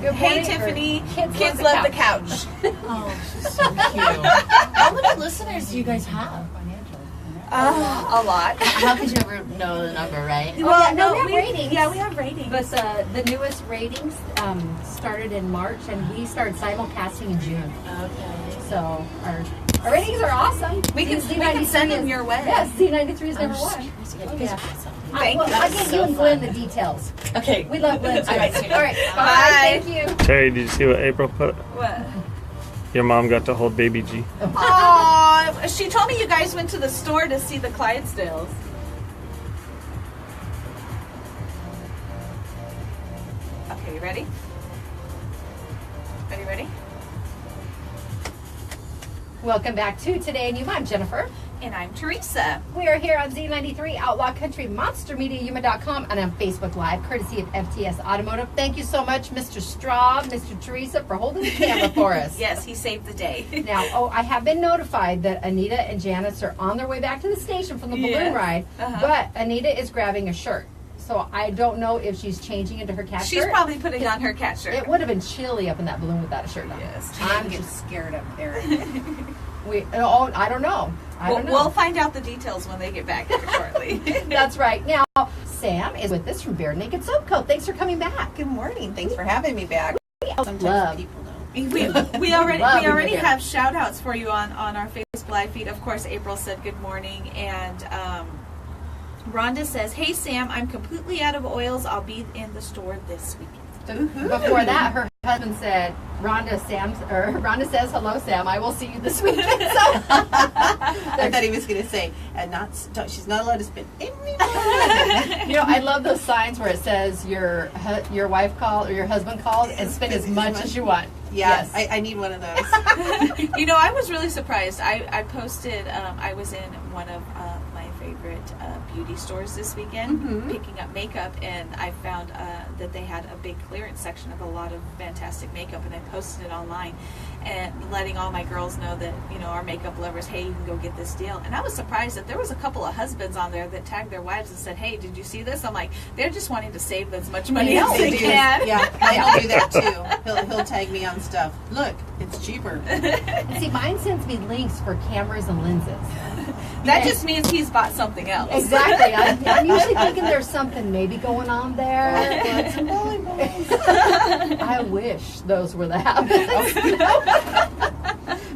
Good "Hey morning, Tiffany, or kids love the couch." How many listeners do you guys have? A lot. How could you ever know the number, right? Well, no, we have ratings. Yeah, we have ratings. But the newest ratings started in March, and we started simulcasting in June. Okay. So our ratings are awesome. We can Z93 send them is- your way. Yes, Z93 is number one. Yeah. Thank you. I'll get you and Glenn the details. Okay. We love Glenn too. All right, bye. Bye. Thank you. Terry, did you see what April put? What? Your mom got to hold baby G. Oh, she told me you guys went to the store to see the Clydesdales. Okay, you ready? Are you ready? Welcome back to Today in Yuma. I'm Jennifer. And I'm Teresa. We are here on Z93 Outlaw Country, MonsterMediaYuma.com, and on Facebook Live, courtesy of FTS Automotive. Thank you so much, Mr. Straub, Mr. Teresa, for holding the camera for us. Yes, he saved the day. Now, I have been notified that Anita and Janice are on their way back to the station from the balloon Yes. ride, Uh-huh. but Anita is grabbing a shirt. So I don't know if she's changing into her cat She's shirt. probably putting on her cat shirt. It would have been chilly up in that balloon without a shirt on. Yes. I'm just scared up there. I don't know. I don't know. We'll find out the details when they get back here shortly. That's right. Now, Sam is with us from Bare Naked Soap Co. Thanks for coming back. Good morning. Thanks for having me back. Sometimes Love. people know. We already Love when already you're have shout outs for you on our Facebook Live feed. Of course, April said good morning, and Rhonda says, "Hey Sam, I'm completely out of oils. I'll be in the store this weekend." Before that, her husband said, Rhonda says, hello, Sam. I will see you this weekend. So, I thought he was going to say, and she's not allowed to spend any money. I love those signs where it says your wife called or your husband called and spend as much as you want. Yeah, Yes. I need one of those. I was really surprised. I posted, I was in one of my favorite beauty stores this weekend picking up makeup, and I found that they had a big clearance section of a lot of fantastic makeup, and I posted it online and letting all my girls know that, our makeup lovers, hey, you can go get this deal. And I was surprised that there was a couple of husbands on there that tagged their wives and said, hey, did you see this? I'm like, they're just wanting to save as much money as they can. Yeah, mine will do that too. He'll tag me on stuff. Look, it's cheaper. See, mine sends me links for cameras and lenses. That just means he's bought something else. Exactly. I'm usually thinking there's something maybe going on there. I wish those were the habits.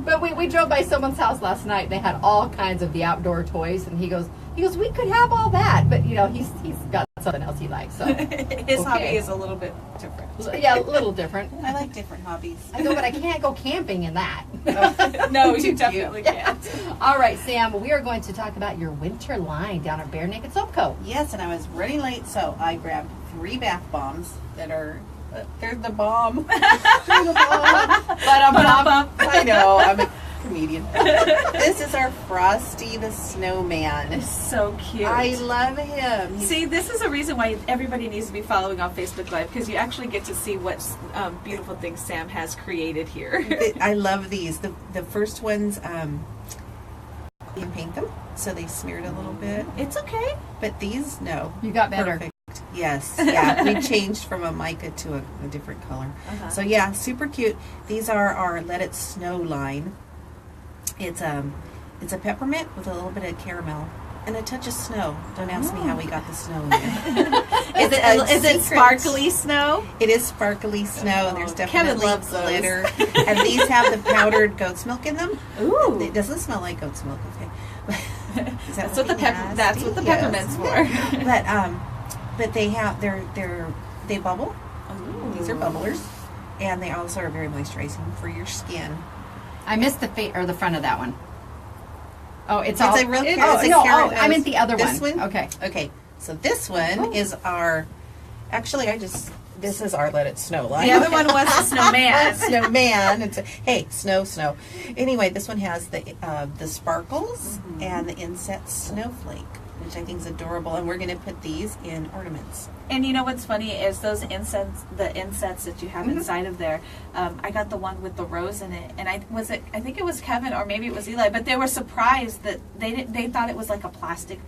But we drove by someone's house last night. They had all kinds of the outdoor toys, and he goes, we could have all that, but he's got something else he likes. So His hobby is a little bit different. yeah, a little different. I like different hobbies. I go, but I can't go camping in that. No, you definitely can't. All right, Sam, we are going to talk about your winter line down at Bare Naked Soap Co. Yes, and I was running late, so I grabbed 3 bath bombs that are. They're the bomb. They're the bomb. I know. comedian. This is our Frosty the Snowman. So cute. I love him. See, this is a reason why everybody needs to be following on Facebook Live, because you actually get to see what beautiful things Sam has created here. I love these. The first ones, you paint them, so they smeared a little bit. It's okay. But these, no. You got better. Perfect. Yes, yeah. We changed from a mica to a different color. So yeah, super cute. These are our Let It Snow line. It's a peppermint with a little bit of caramel and a touch of snow. Don't ask me how we got the snow in there. Is it sparkly snow? It is sparkly snow, and there's Kevin definitely loves those. glitter. And these have the powdered goat's milk in them. Ooh. It doesn't smell like goat's milk, okay? Is that That's what the peppermint's for. But they have they bubble. Ooh. These are bubblers, and they also are very moisturizing for your skin. I missed the the front of that one. Oh, it's It's all. a real oh, it's a no, carrot I meant nose. the other This one. one. Okay. Okay. So this one is our. Actually, this is our Let It Snow line. The other one was a snowman. Snowman. Hey, snow. Anyway, this one has the sparkles and the inset snowflake, which I think is adorable. And we're going to put these in ornaments. And you know what's funny is the insets that you have inside of there. I got the one with the rose in it, and I think it was Kevin or maybe it was Eli, but they were surprised that they thought it was like a plastic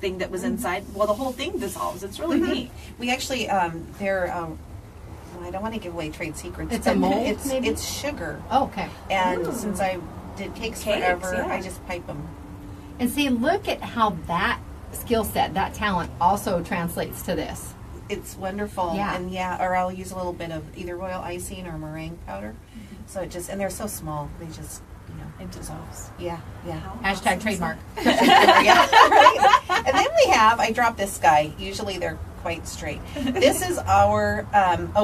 thing that was inside. Well, the whole thing dissolves. It's really neat. We actually I don't want to give away trade secrets. It's a but mold, maybe? It's sugar. Oh, okay. And since I did cakes forever, yeah. I just pipe them. And see, look at how that skill set, that talent, also translates to this. It's wonderful. Yeah. And or I'll use a little bit of either royal icing or meringue powder. So and they're so small, they just, It dissolves. yeah. Hashtag trademark. Yeah, right? And then I dropped this guy. Usually they're quite straight. This is our,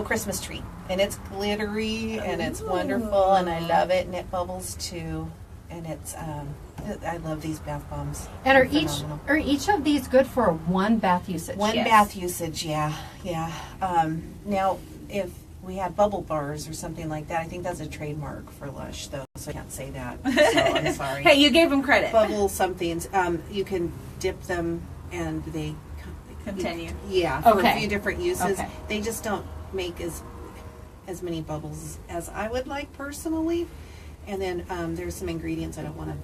Christmas tree. And it's glittery and it's wonderful and I love it and it bubbles too. And it's, I love these bath bombs. And They're phenomenal. are each of these good for one bath usage? One Yes. bath usage, yeah. Now, if we had bubble bars or something like that, I think that's a trademark for Lush, though, so I can't say that. So I'm sorry. Hey, you gave him credit. Bubble somethings, you can dip them and they Continue. Yeah, for Okay. a few different uses. Okay. They just don't make as many bubbles as I would like personally. And then there's some ingredients I don't want to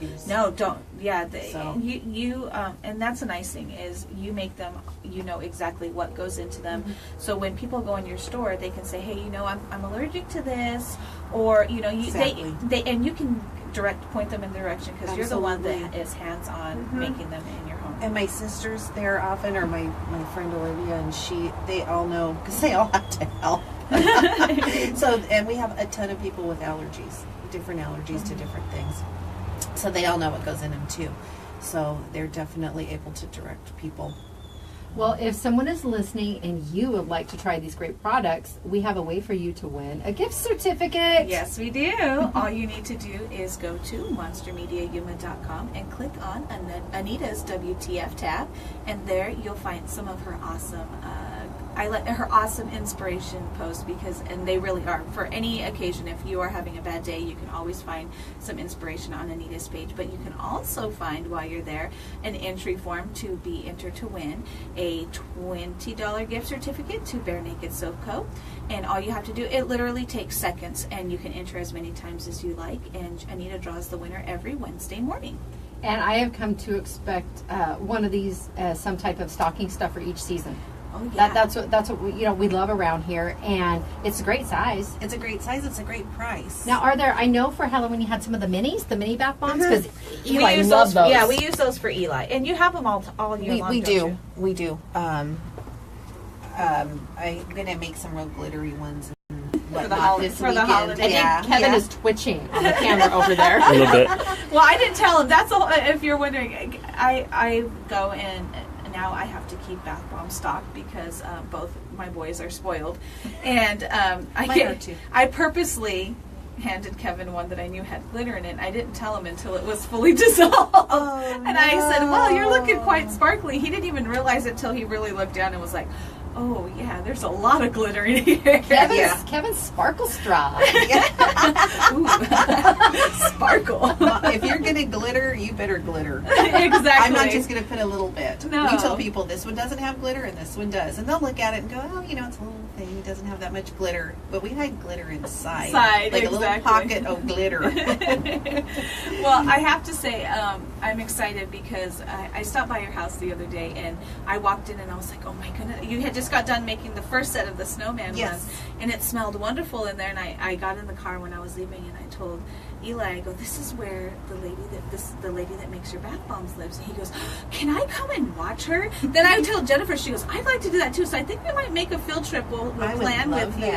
use. No, don't. Yeah, So. you and that's a nice thing is you make them. You know exactly what goes into them. So when people go in your store, they can say, "Hey, I'm allergic to this," or Exactly. they and you can point them in the direction because you're the one that Absolutely. is hands on making them in your home. And my sisters there often, or my friend Olivia, and they all know because they all have to help. So, and we have a ton of people with allergies, different allergies to different things. So they all know what goes in them too. So they're definitely able to direct people. Well, if someone is listening and you would like to try these great products, we have a way for you to win a gift certificate. Yes, we do. All you need to do is go to monstermediayuma.com and click on Anita's WTF tab, and there you'll find some of her awesome inspiration posts and they really are for any occasion. If you are having a bad day, you can always find some inspiration on Anita's page, but you can also find while you're there an entry form to be entered to win a $20 gift certificate to Bare Naked Soap Co. And all you have to do, it literally takes seconds, and you can enter as many times as you like, and Anita draws the winner every Wednesday morning. And I have come to expect one of these as some type of stocking stuffer each season. Oh yeah. That's what we love around here, and it's a great size. It's a great size. It's a great price. Now, I know for Halloween you had some of the mini bath bombs, because We Eli use loves those. Yeah, we use those for Eli, and you have them all year long. we don't do. you? We do. I'm gonna make some real glittery ones and whatnot this for the weekend. holiday. I think Yeah, Kevin yeah. is twitching on the camera over there. A little bit. Well, I didn't tell him. That's all. If you're wondering, I go and now I have to keep bath bomb stocked because both my boys are spoiled, and Mine are too. I purposely handed Kevin one that I knew had glitter in it. I didn't tell him until it was fully dissolved. Oh, and I said, "Well, you're looking quite sparkly." He didn't even realize it till he really looked down and was like, Oh yeah, there's a lot of glitter in here. Kevin's sparkle straw. Ooh. Sparkle. If you're gonna glitter, you better glitter. Exactly. I'm not just gonna put a little bit. No. We tell people this one doesn't have glitter and this one does, and they'll look at it and go, "Oh, you know, it's a little thing. It doesn't have that much glitter." But we hide glitter inside, like a little pocket of glitter. Well, I have to say, I'm excited because I stopped by your house the other day and I walked in and I was like, "Oh my goodness!" You had just got done making the first set of the snowman ones, and it smelled wonderful in there. And I got in the car when I was leaving, and I told Eli, I go, "This is where the lady that makes your bath bombs lives." And he goes, "Can I come and watch her?" Then I told Jennifer, she goes, "I'd like to do that too." So I think we might make a field trip. We'll plan with you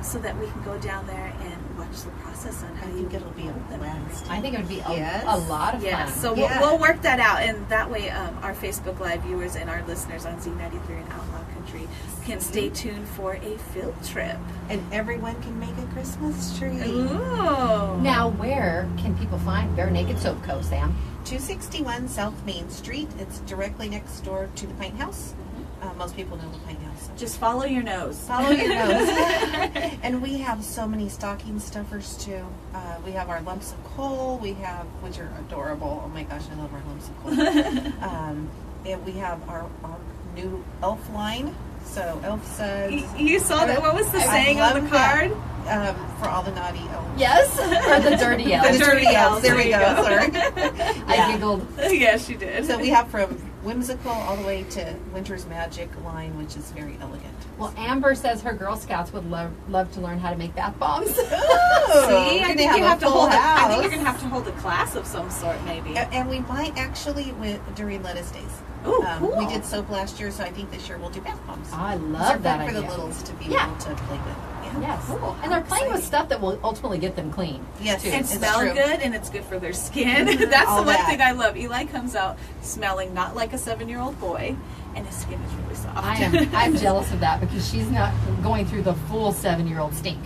so that we can go down there and watch the process on how you think it'll be a blast. I think it would be a lot of fun. So we'll work that out, and that way our Facebook Live viewers and our listeners on Z93 and Outlaw Country can stay tuned for a field trip. And everyone can make a Christmas tree. Ooh. Now, where can people find Bare Naked Soap Co., Sam? 261 South Main Street. It's directly next door to the Pint House. Most people know the Pint House. Just follow your nose. Follow your nose. And we have so many stocking stuffers too. We have our lumps of coal. Which are adorable. Oh my gosh, I love our lumps of coal. And we have our new elf line. So elf says. You saw that? What was the saying on the card? For all the naughty elves. Yes, or the dirty elves. The dirty elves. There we go. Sorry. I giggled. Yes, you did. So we have from whimsical all the way to Winter's Magic line, which is very elegant. Well, Amber says her Girl Scouts would love to learn how to make bath bombs. See, I think you have to hold. I think you're house. gonna have to hold a class of some sort, maybe. And we might actually during Lettuce Days. Oh, cool. We did soap last year, so I think this year we'll do bath bombs. I These are love that fun for idea. the littles to be Yeah. able to play with. Yes, Cool. and they're playing with stuff that will ultimately get them clean. Yes, too. And it's smell true. good, and it's good for their skin. That's All the one that. thing I love. Eli comes out smelling not like a 7-year-old boy, and his skin is really soft. I'm jealous of that because she's not going through the full 7-year-old stink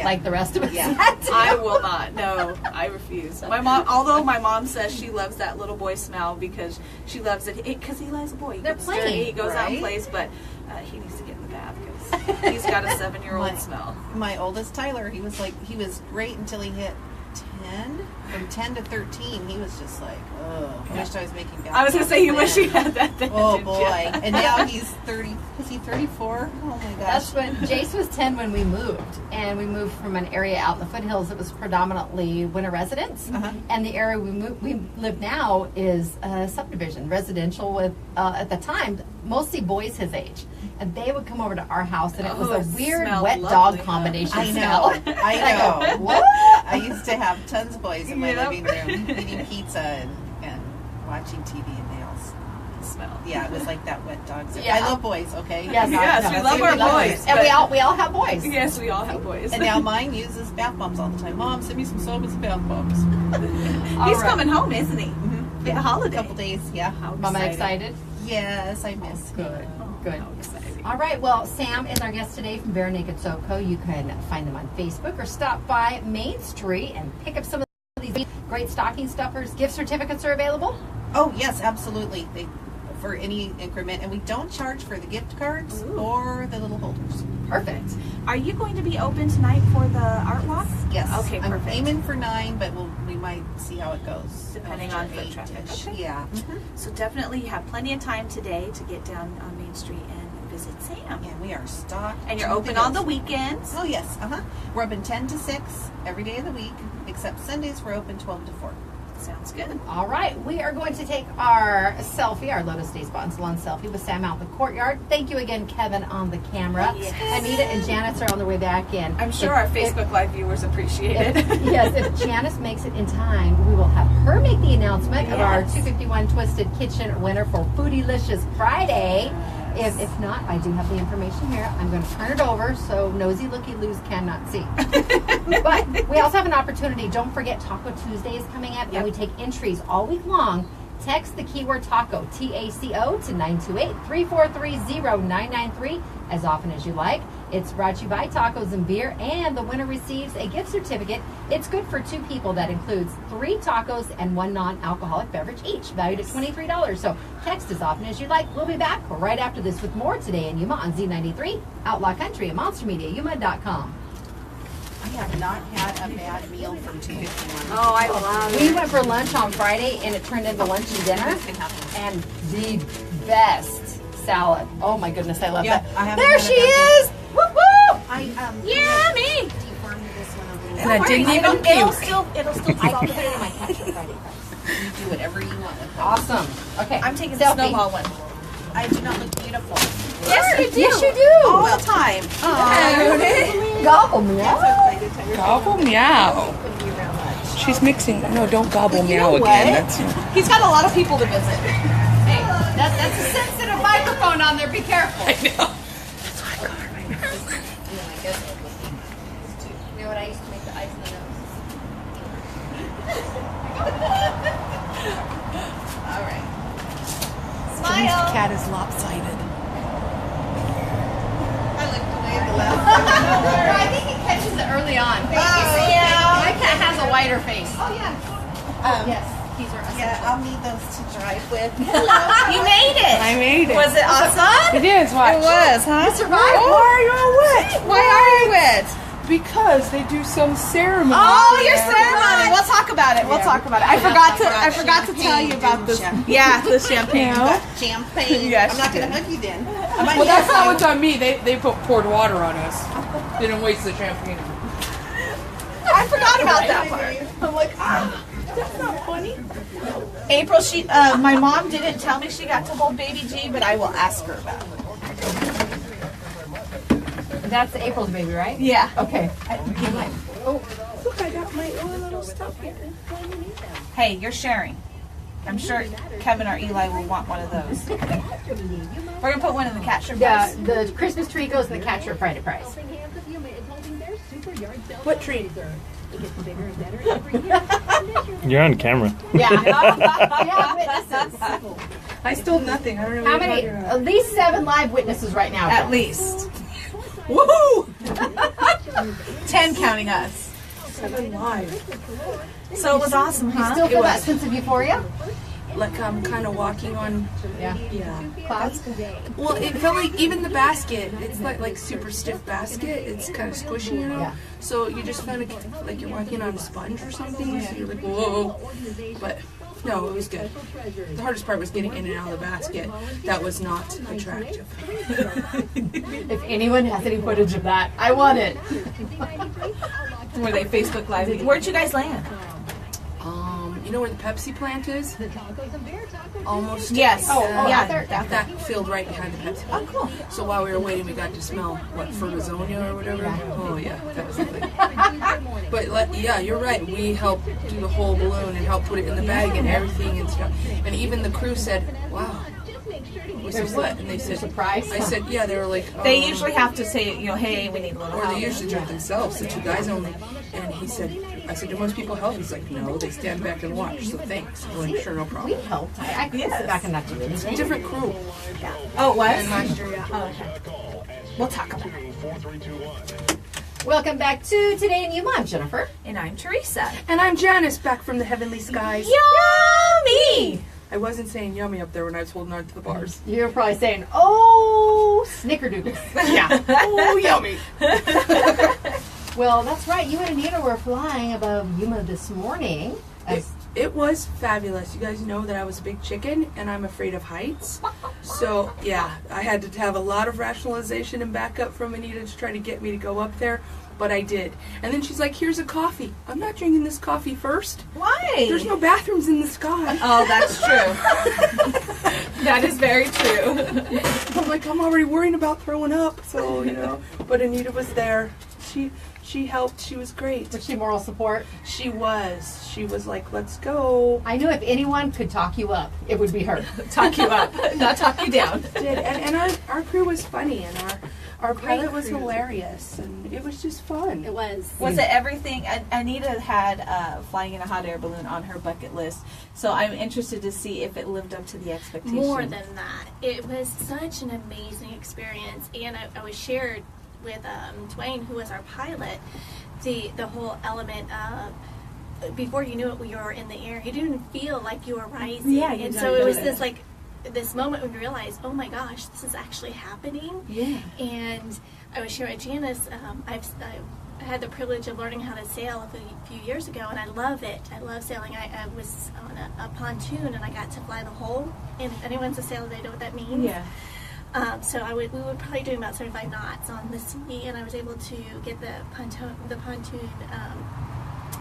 like the rest of us. Yeah. I will not. No, I refuse. My mom, although my mom says she loves that little boy smell because she loves it because Eli's a boy. He They're gets playing, dirty, he goes out and right? plays, but he needs to get in the bath because he's got a 7-year-old smell. My oldest Tyler, he was great until he hit 10. From 10 to 13, he was just like, oh, I wished I was making bath I was going to say, you wish you had that then. Oh didn't boy. you? And now he's 30. Is he 34? Oh my gosh. That's when Jace was 10 when we moved, and we moved from an area out in the foothills that was predominantly winter residents, and the area we live now is a subdivision, residential with at the time mostly boys his age, and they would come over to our house, and it was a weird smelled wet lovely, dog huh? combination I smell. know. I know. What? I used to have tons of boys in my Yep. living room eating pizza and watching TV and nails. Smell. Yeah, it was like that wet dog. Yeah. I love boys, okay? Yes, Yes, we love our boys. and we all have boys. Yes, we all have boys. And now mine uses bath bombs all the time. Mom, send me some soap and some bath bombs. He's right. coming home, isn't he? For the holiday. A couple days, yeah. How Mama excited? Yes, I miss him. Good. Good. How exciting. All right. Well, Sam is our guest today from Bare Naked Soap Co. You can find them on Facebook or stop by Main Street and pick up some of these great stocking stuffers. Gift certificates are available. Oh, yes, absolutely. For any increment. And we don't charge for the gift cards or the little holders. Perfect. Are you going to be open tonight for the art walk? Yes. Okay, I'm perfect. aiming for 9, but we might see how it goes. Depending on foot traffic. Eight-ish. Okay. Yeah. So definitely you have plenty of time today to get down on Main Street and visit Sam. And we are stocked. And you're to open the on the gills. weekends. Oh, yes. We're open 10 to 6 every day of the week, except Sundays we're open 12 to 4. Sounds good. All right. We are going to take our selfie, our Lotus Day Spa and Salon selfie with Sam out in the courtyard. Thank you again, Kevin, on the camera. Yes. Anita and Janice are on their way back in. I'm sure If- our if- Facebook Live viewers appreciate it. Yes, if Janice makes it in time, we will have her make the announcement of our Yes. 251 Twisted Kitchen winner for Foodylicious Friday. If not, I do have the information here. I'm going to turn it over so nosy looky-loos cannot see. But we also have an opportunity. Don't forget Taco Tuesday is coming up, Yep. and we take entries all week long Text the keyword taco, TACO, to 928-343-0993 as often as you like. It's brought to you by Tacos and Beer, and the winner receives a gift certificate. It's good for 2 people. That includes 3 tacos and 1 non-alcoholic beverage each, valued at $23. So text as often as you like. We'll be back right after this with more today in Yuma on Z93, Outlaw Country at MonsterMediaYuma.com. I have not had a bad meal from 251. Oh, I love it. We went for lunch on Friday, and it turned into lunch and dinner, and the best salad. Oh my goodness, I love that. There she is! Woo woo! Yummy! And I didn't even puke. It'll still I can put it in my ketchup Friday. You do whatever you want with it. Awesome. Okay, I'm taking the selfie. snowball one. I do not look beautiful. Yes, you do. Yes, you do. All the time. Gobble meow. Gobble meow. She's mixing. No, don't gobble meow again. That's He's got a lot of people to visit. Hey, that's a sensitive microphone on there. Be careful. I know. You know what I used to make the ice in the nose? All right. Smile. Cat is lopsided. I like the way the last. I think it catches it early on. Yeah. My cat has a whiter face. Oh yeah. Yes. These are Yeah, I'll need those to drive with. You made it. I made it. Was it awesome? It is. Watch. It was, huh? You survived. Why are you all wet? Why are you wet? Because they do some ceremony. Oh, your ceremony. We'll talk about it. We'll talk about it. I forgot to tell you about this. Yeah, the champagne. Champagne. Yes, I'm not going to hug you then. Well, that's not what's on me. They poured water on us. They didn't waste the champagne. I forgot about that part. I'm like, that's not funny. April, my mom didn't tell me she got to hold baby G, but I will ask her about it. That's April's baby, right? Yeah. Okay. Look, I got my own little stuff here. Hey, you're sharing. I'm sure Kevin or Eli will want one of those. We're gonna put one in the cat shirt. Yeah, the Christmas tree goes in the Cat Shirt Friday prize. What tree? You're on camera. Yeah. Yeah, witnesses. I stole nothing. I don't know How what many? you're talking about. At least 7 live witnesses right now. At least. Woohoo! 10 counting us. 7 live. So it was awesome, You huh? still feel that sense of euphoria? Like I'm kind of walking on. Yeah. Yeah. Clouds? Well, it felt like even the basket. It's like super stiff basket. It's kind of squishy, you know. Yeah. So you just kind of like you're walking on a sponge or something. So you're like whoa. But no, it was good. The hardest part was getting in and out of the basket. That was not attractive. If anyone has any footage of that, I want it. Were they Facebook Live? Where'd you guys land? You know where the Pepsi plant is? Almost. Yes. yeah. That field right behind the Pepsi plant. Oh, cool. So while we were waiting, we got to smell Fertizonia or whatever. Oh yeah, that was the thing. But yeah, you're right. We helped do the whole balloon and helped put it in the bag and everything and stuff. And even the crew said, "Wow, what's this?" And they said, Surprise. I said, "Yeah." They were like, They usually have to say, hey, we need a little or help. they usually drink themselves. The 2 guys only. And he said, I said, do most people help? He's like, no, they stand back and watch. So thanks. I'm like, sure, no We problem. helped. I could sit back and not do anything. Different crew. Oh, it was? And last year, yeah. Oh, okay. We'll talk about it. Welcome back to Today in Yuma. I'm Jennifer. And I'm Teresa. And I'm Janice, back from the heavenly skies. Yummy! I wasn't saying yummy up there when I was holding on to the bars. You're probably saying, oh, snickerdoodle. Yeah. Oh, yummy. Well, that's right. You and Anita were flying above Yuma this morning. It was fabulous. You guys know that I was a big chicken and I'm afraid of heights. So, yeah, I had to have a lot of rationalization and backup from Anita to try to get me to go up there, but I did. And then she's like, here's a coffee. I'm not drinking this coffee first. Why? There's no bathrooms in the sky. Oh, that's true. That is very true. I'm like, I'm already worrying about throwing up, so, you know. But Anita was there. She helped. She was great. Was she moral support? She was. She was like, let's go. I knew if anyone could talk you up, it would be her. Talk you up, not talk you down. And our crew was funny, and Our Great pilot was cruise. hilarious, and it was just fun. It was. Was it everything? Anita had flying in a hot air balloon on her bucket list, so I'm interested to see if it lived up to the expectation. More than that. It was such an amazing experience, and I was shared with Dwayne, who was our pilot, the whole element of before you knew it, you were in the air. You didn't feel like you were rising, Yeah, you and don't so it was know this that. like this moment when you realize, oh my gosh, this is actually happening. Yeah. And I was sharing with Janice. I had the privilege of learning how to sail a few years ago, and I love it. I love sailing. I was on a pontoon, and I got to fly the whole. And if anyone's a sailor, they know what that means. Yeah. So we were probably doing about 75 knots on the sea, and I was able to get the pontoon,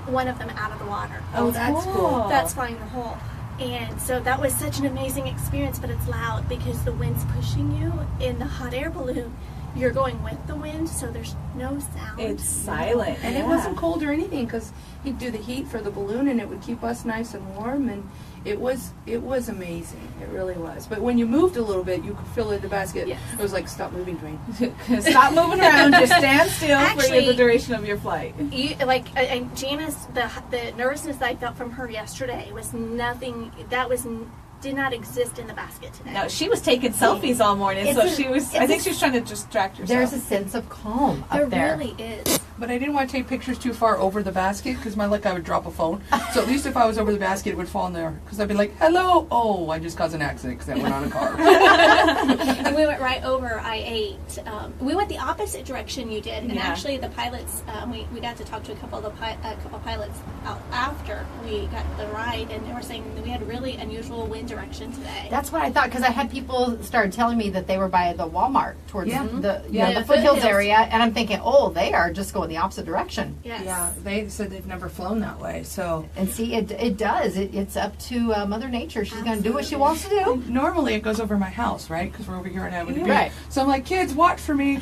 one of them out of the water. Oh, that's cool. That's flying the whole. And so that was such an amazing experience, but it's loud because the wind's pushing you. In the hot air balloon, you're going with the wind, so there's no sound. It's silent. And it wasn't cold or anything because he'd do the heat for the balloon, and it would keep us nice and warm. And it was amazing. It really was. But when you moved a little bit, you could fill in the basket. Yes. It was like, stop moving, Dwayne. Stop moving around. Just stand still for Actually, the duration of your flight. And Janice, the nervousness that I felt from her yesterday was nothing. Did not exist in the basket today. No, she was taking selfies all morning, so she was. I think she was trying to distract herself. There's a sense of calm There up there. really is. But I didn't want to take pictures too far over the basket because my luck I would drop a phone. So at least if I was over the basket, it would fall in there. Because I'd be like, hello. Oh, I just caused an accident because I went on a car. And we went right over I-8. We went the opposite direction you did. And Yeah. actually the pilots, we got to talk to a couple of pilots out after we got the ride. And they were saying that we had really unusual wind direction today. That's what I thought, because I had people started telling me that they were by the Walmart towards Yeah. the Yeah, the foothills foothills. area, and I'm thinking, oh, they are just going the opposite direction. Yes. Yeah, they said they've never flown that way. So And see, it does. It's up to Mother Nature. She's going to do what she wants to do. normally it goes over my house, right? Because we're over here in Avenue B. Right. So I'm like, kids, watch for me.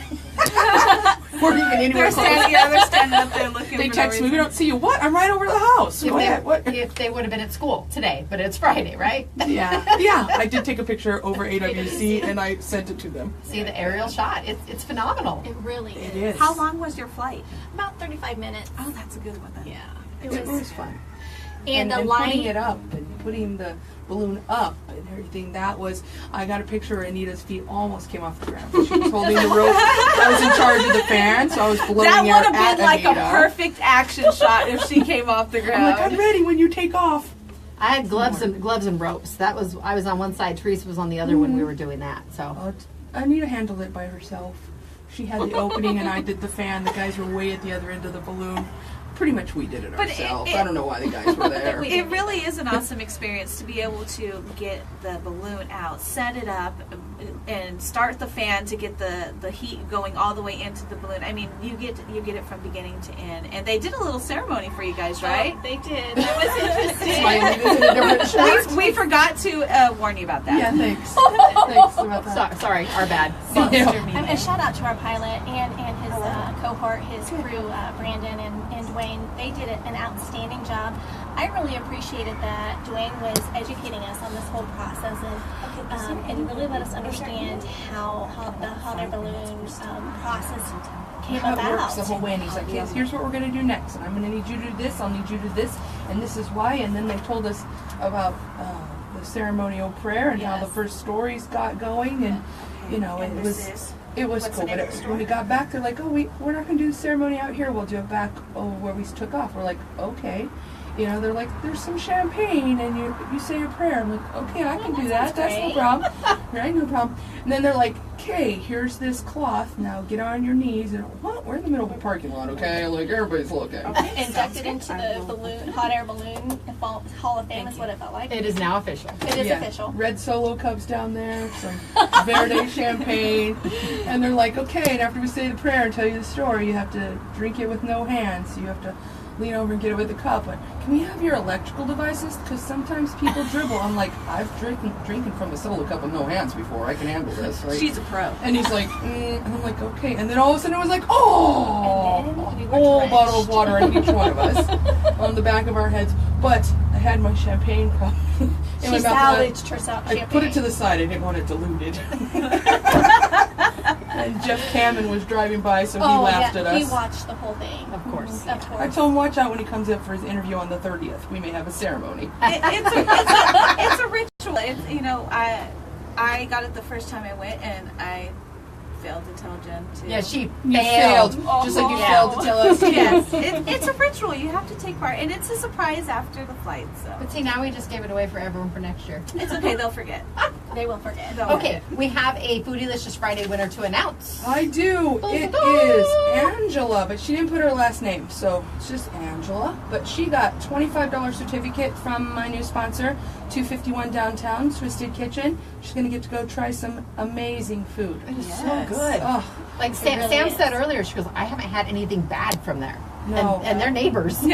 We're even anywhere They're close. they're standing up there looking. They for text no me, we reason. don't see you. What? I'm right over the house. If they would have been at school today, but it's Friday, right? Yeah. I did take a picture over AWC and I sent it to them. See the aerial shot. It's phenomenal. It really It is. is. How long was your flight? About 35 minutes. Oh, that's a good one then. Yeah. It was fun. And the putting line. it up and putting the balloon up and everything, that was, I got a picture where Anita's feet almost came off the ground. She was holding the rope. I was in charge of the fan, so I was blowing That air would have at been like Anita. a perfect action shot if she came off the I'm ground. like, I'm ready when you take off. I had gloves and ropes. I was on one side. Teresa was on the other when we were doing that. So Anita handled it by herself. She had the opening and I did the fan. The guys were way at the other end of the balloon. Pretty much we did it But ourselves. I don't know why the guys were there. It really is an awesome experience to be able to get the balloon out, set it up, and start the fan to get the heat going all the way into the balloon. I mean, you get it from beginning to end. And they did a little ceremony for you guys, right? Oh, they did. That was interesting. why Anita's in a different shirt. We forgot to warn you about that. Yeah, thanks. Thanks about that. Sorry, our bad. A shout out to our pilot and his cohort, his crew, Brandon and Dwayne. They did an outstanding job. I really appreciated that Dwayne was educating us on this whole process and really let us understand how the hot air balloon process came How it about. works the whole way, and he's like, "Kids, here's what we're gonna do next, and I'm gonna need you to do this. I'll need you to do this, and this is why." And then they told us about the ceremonial prayer and how the first stories got going, and you know, And it this was is- it was what's cool. the name But of the when we story? got back, they're like, "Oh, we're not gonna do the ceremony out here. We'll do it back where we took off." We're like, "Okay." You know, they're like, "There's some champagne, and you say a prayer." I'm like, "Okay, I can do that. That's no great. problem." Right, no problem. And then they're like, "Okay, here's this cloth. Now get on your knees." And what? We're in the middle of a parking lot, okay? Like everybody's looking. Inducted into the hot air balloon Hall of Fame is what it felt like. It is now official. It is Yeah. official. Red Solo cups down there, some Verde champagne, and they're like, "Okay." And after we say the prayer and tell you the story, you have to drink it with no hands. So you have to lean over and get it with a cup. But can we have your electrical devices? Because sometimes people dribble. I'm like, I've drinking from a solo cup with no hands before. I can handle this. Right? She's a pro. And he's like, and I'm like, okay. And then all of a sudden it was like, oh, And then we a were whole drenched. bottle of water on each one of us on the back of our heads. But I had my champagne cup in She my mouth. salvaged her champagne. I put it to the side. I didn't want it diluted. And Jeff Cameron was driving by, so he Oh, laughed yeah, at us. he watched the whole thing. Of course. Of I course. told him, watch out when he comes in for his interview on the 30th. We may have a ceremony. It's a ritual. It's, you know, I got it the first time I went, and I failed to tell Jen to. Yeah, she You failed. failed. Just like you Yeah. failed to tell us. Yes, it's a ritual. You have to take part, and it's a surprise after the flight. So But see, now we just gave it away for everyone for next year. it's okay. They'll forget. They will forget. Okay, we have a Foodylicious Friday winner to announce. I do. It is Angela, but she didn't put her last name, so it's just Angela. But she got $25 certificate from my new sponsor, 251 Downtown Twisted Kitchen. She's gonna get to go try some amazing food. It is so good. Oh, Like Sam, really Sam is. said earlier, she goes, I haven't had anything bad from there. No. And they're neighbors. I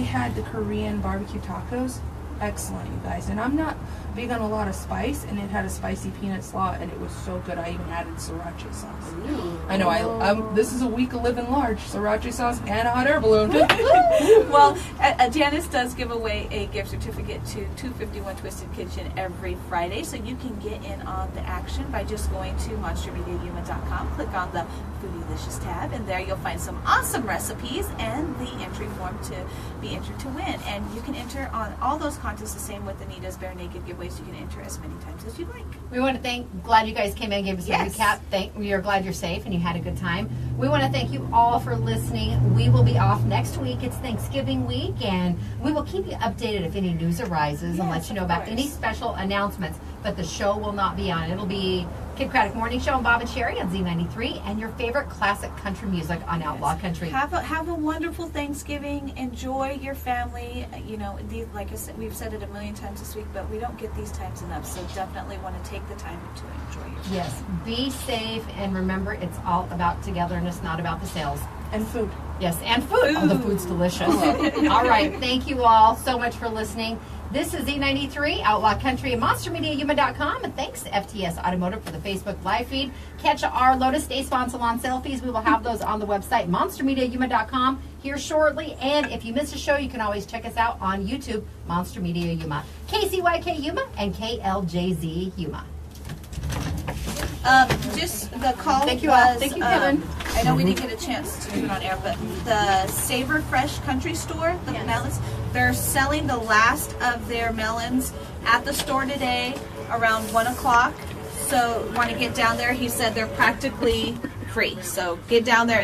had the Korean barbecue tacos. Excellent, you guys. And I'm not big on a lot of spice, and it had a spicy peanut slaw, and it was so good. I even added sriracha sauce. I know. This is a week of living large. Sriracha sauce and a hot air balloon. Well, Janice does give away a gift certificate to 251 Twisted Kitchen every Friday, so you can get in on the action by just going to monstermediayuma.com, click on the Foodylicious tab, and there you'll find some awesome recipes and the entry form to be entered to win. And you can enter on all those contests the same with Anita's Bare Naked giveaways. You can enter as many times as you like. We want to glad you guys came in and gave us Yes. a recap. We are glad you're safe and you had a good time. We want to thank you all for listening. We will be off next week. It's Thanksgiving week, and we will keep you updated if any news arises and let you know about any special announcements. But the show will not be on. It'll be Kid Craddock Morning Show and Bob and Sherry on Z93, and your favorite classic country music on Outlaw Country. Have a wonderful Thanksgiving. Enjoy your family. You know, like I said, we've said it a million times this week, but we don't get these times enough. So definitely want to take the time to enjoy your family. Yes, be safe, and remember, it's all about togetherness, not about the sales. And food. Yes, and food. Oh, the food's delicious. All right, thank you all so much for listening. This is Z93, Outlaw Country, and MonsterMediaYuma.com, and thanks to FTS Automotive for the Facebook live feed. Catch our Lotus Day Spawn Salon selfies. We will have those on the website, MonsterMediaYuma.com, here shortly. And if you missed a show, you can always check us out on YouTube, Monster Media Yuma, KCYK Yuma, and KLJZ Yuma. Just the call Thank you all. was, Thank you, Kevin. I know we didn't get a chance to do it on air, but the Savor Fresh Country Store, the melons, they're selling the last of their melons at the store today around 1 o'clock. So want to get down there. He said they're practically free. So get down there.